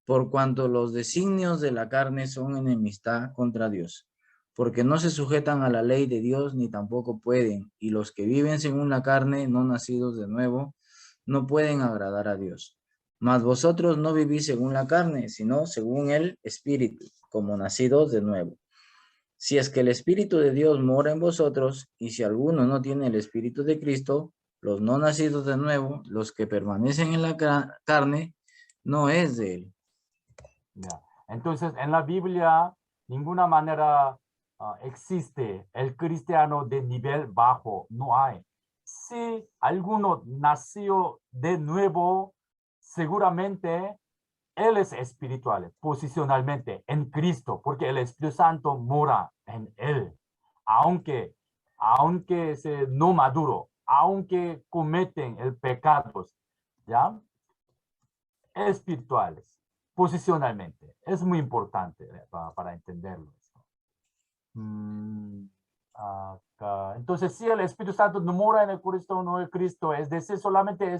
Por cuanto los designios de la carne son enemistad contra Dios, porque no se sujetan a la ley de Dios ni tampoco pueden, y los que viven según la carne, no nacidos de nuevo, no pueden agradar a Dios. Mas vosotros no vivís según la carne, sino según el Espíritu, como nacidos de nuevo. Si es que el Espíritu de Dios mora en vosotros, y si alguno no tiene el Espíritu de Cristo, los no nacidos de nuevo, los que permanecen en la carne, no es de él. Ya. Entonces, en la Biblia, ninguna manera existe el cristiano de nivel bajo, no hay. Si alguno nació de nuevo, seguramente él es espiritual, posicionalmente, en Cristo, porque el Espíritu Santo mora en él. Aunque se no maduro, aunque cometen el pecados, ¿ya? Espirituales, posicionalmente. Es muy importante para entenderlo. Acá. Entonces, si el Espíritu Santo no mora en el Cristo, no el Cristo, es decir, solamente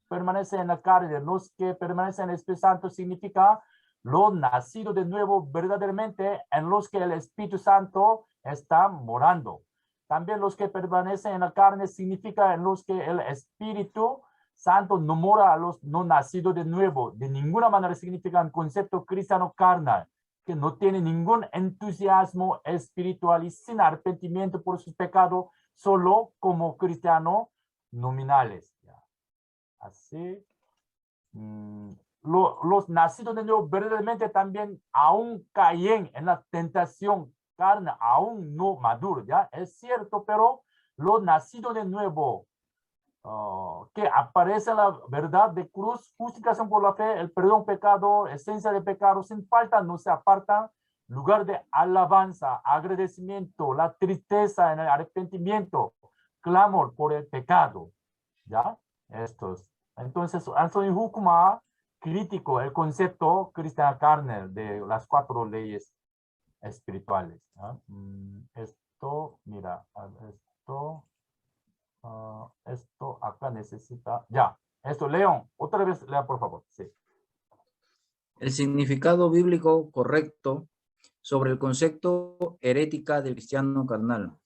permanece en la carne. Los que permanecen en el Espíritu Santo significa los nacidos de nuevo verdaderamente, en los que el Espíritu Santo está morando. También los que permanecen en la carne significa en los que el Espíritu Santo no mora a los no nacidos de nuevo. De ninguna manera significa un concepto cristiano carnal, que no tiene ningún entusiasmo espiritual y sin arrepentimiento por sus pecados, solo como cristianos nominales. Así. Los nacidos de nuevo verdaderamente también aún caen en la tentación carnal, aún no maduros, ¿ya? Es cierto, pero los nacidos de nuevo, que aparece la verdad de cruz, justificación por la fe, el perdón pecado, esencia de pecado, sin falta no se apartan, lugar de alabanza, agradecimiento, la tristeza en el arrepentimiento, clamor por el pecado, ¿ya? Estos. Entonces, Anthony Hukuma crítico el concepto cristiano carnal de las 4 leyes espirituales, ¿ya? Esto, mira, esto acá necesita, ya, esto, León, otra vez, lea por favor, sí. El significado bíblico correcto sobre el concepto herética del cristiano carnal.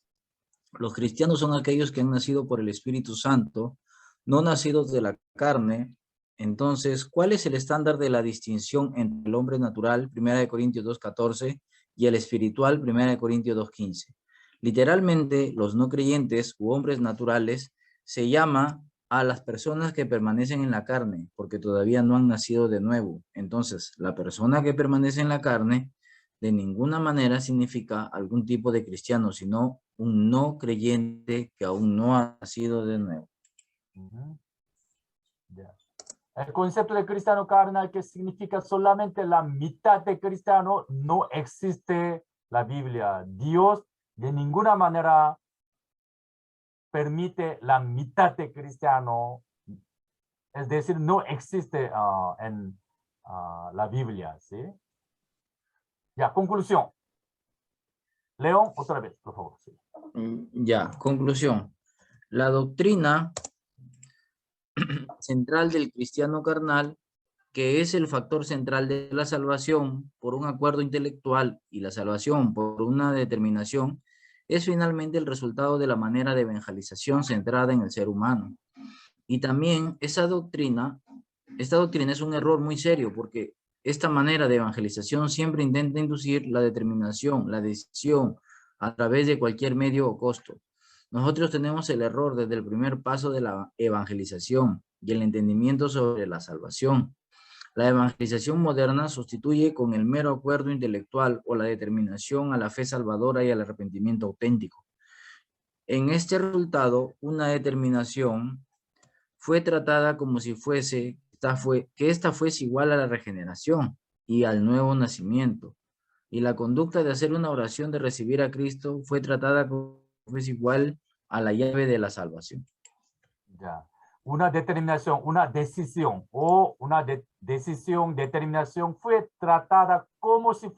Los cristianos son aquellos que han nacido por el Espíritu Santo, no nacidos de la carne. Entonces, ¿cuál es el estándar de la distinción entre el hombre natural, 1 Corintios 2:14, y el espiritual, 1 Corintios 2:15? Literalmente, los no creyentes u hombres naturales se llama a las personas que permanecen en la carne, porque todavía no han nacido de nuevo. Entonces, la persona que permanece en la carne de ninguna manera significa algún tipo de cristiano, sino un no creyente que aún no ha nacido de nuevo. Yeah. El concepto de cristiano carnal, que significa solamente la mitad de cristiano, no existe la Biblia. Dios de ninguna manera permite la mitad de cristiano, es decir, no existe en la Biblia, ¿sí? Ya, conclusión. León, otra vez, por favor. Sí. Ya, conclusión. La doctrina central del cristiano carnal, que es el factor central de la salvación por un acuerdo intelectual y la salvación por una determinación, es finalmente el resultado de la manera de evangelización centrada en el ser humano. Y también esta doctrina es un error muy serio, porque esta manera de evangelización siempre intenta inducir la determinación, la decisión, a través de cualquier medio o costo. Nosotros tenemos el error desde el primer paso de la evangelización y el entendimiento sobre la salvación. La evangelización moderna sustituye con el mero acuerdo intelectual o la determinación a la fe salvadora y al arrepentimiento auténtico. En este resultado, una determinación fue tratada como si esta fuese igual a la regeneración y al nuevo nacimiento. Y la conducta de hacer una oración de recibir a Cristo fue tratada como si fuese igual a la llave de la salvación. Ya. Una determinación, una decisión o una determinación fue tratada como si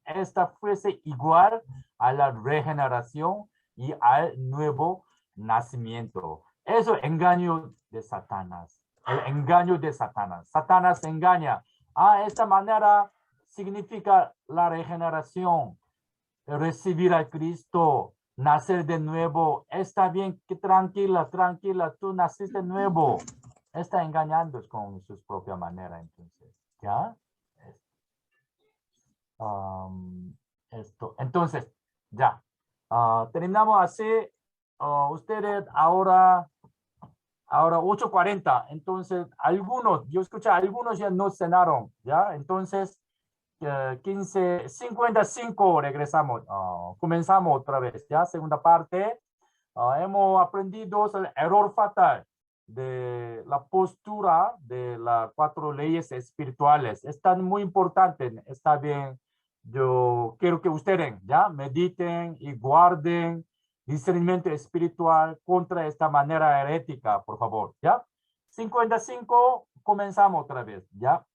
esta fuese igual a la regeneración y al nuevo nacimiento. Eso es engaño de Satanás. El engaño de Satanás. Satanás engaña. Esta manera significa la regeneración, recibir a Cristo, nacer de nuevo. Está bien, que tranquila, tú naciste de nuevo. Está engañando con su propia manera, entonces, ¿ya? Entonces, ya. Terminamos así. Ustedes ahora 8:40. Entonces, yo escuché, algunos ya no cenaron, ¿ya? Entonces, 15:55 regresamos. Comenzamos otra vez, ¿ya? Segunda parte. Hemos aprendido el error fatal de la postura de las 4 leyes espirituales. Están muy importantes. Está bien. Yo quiero que ustedes ya mediten y guarden discernimiento espiritual contra esta manera herética, por favor. ¿Ya? 55, comenzamos otra vez. ¿Ya?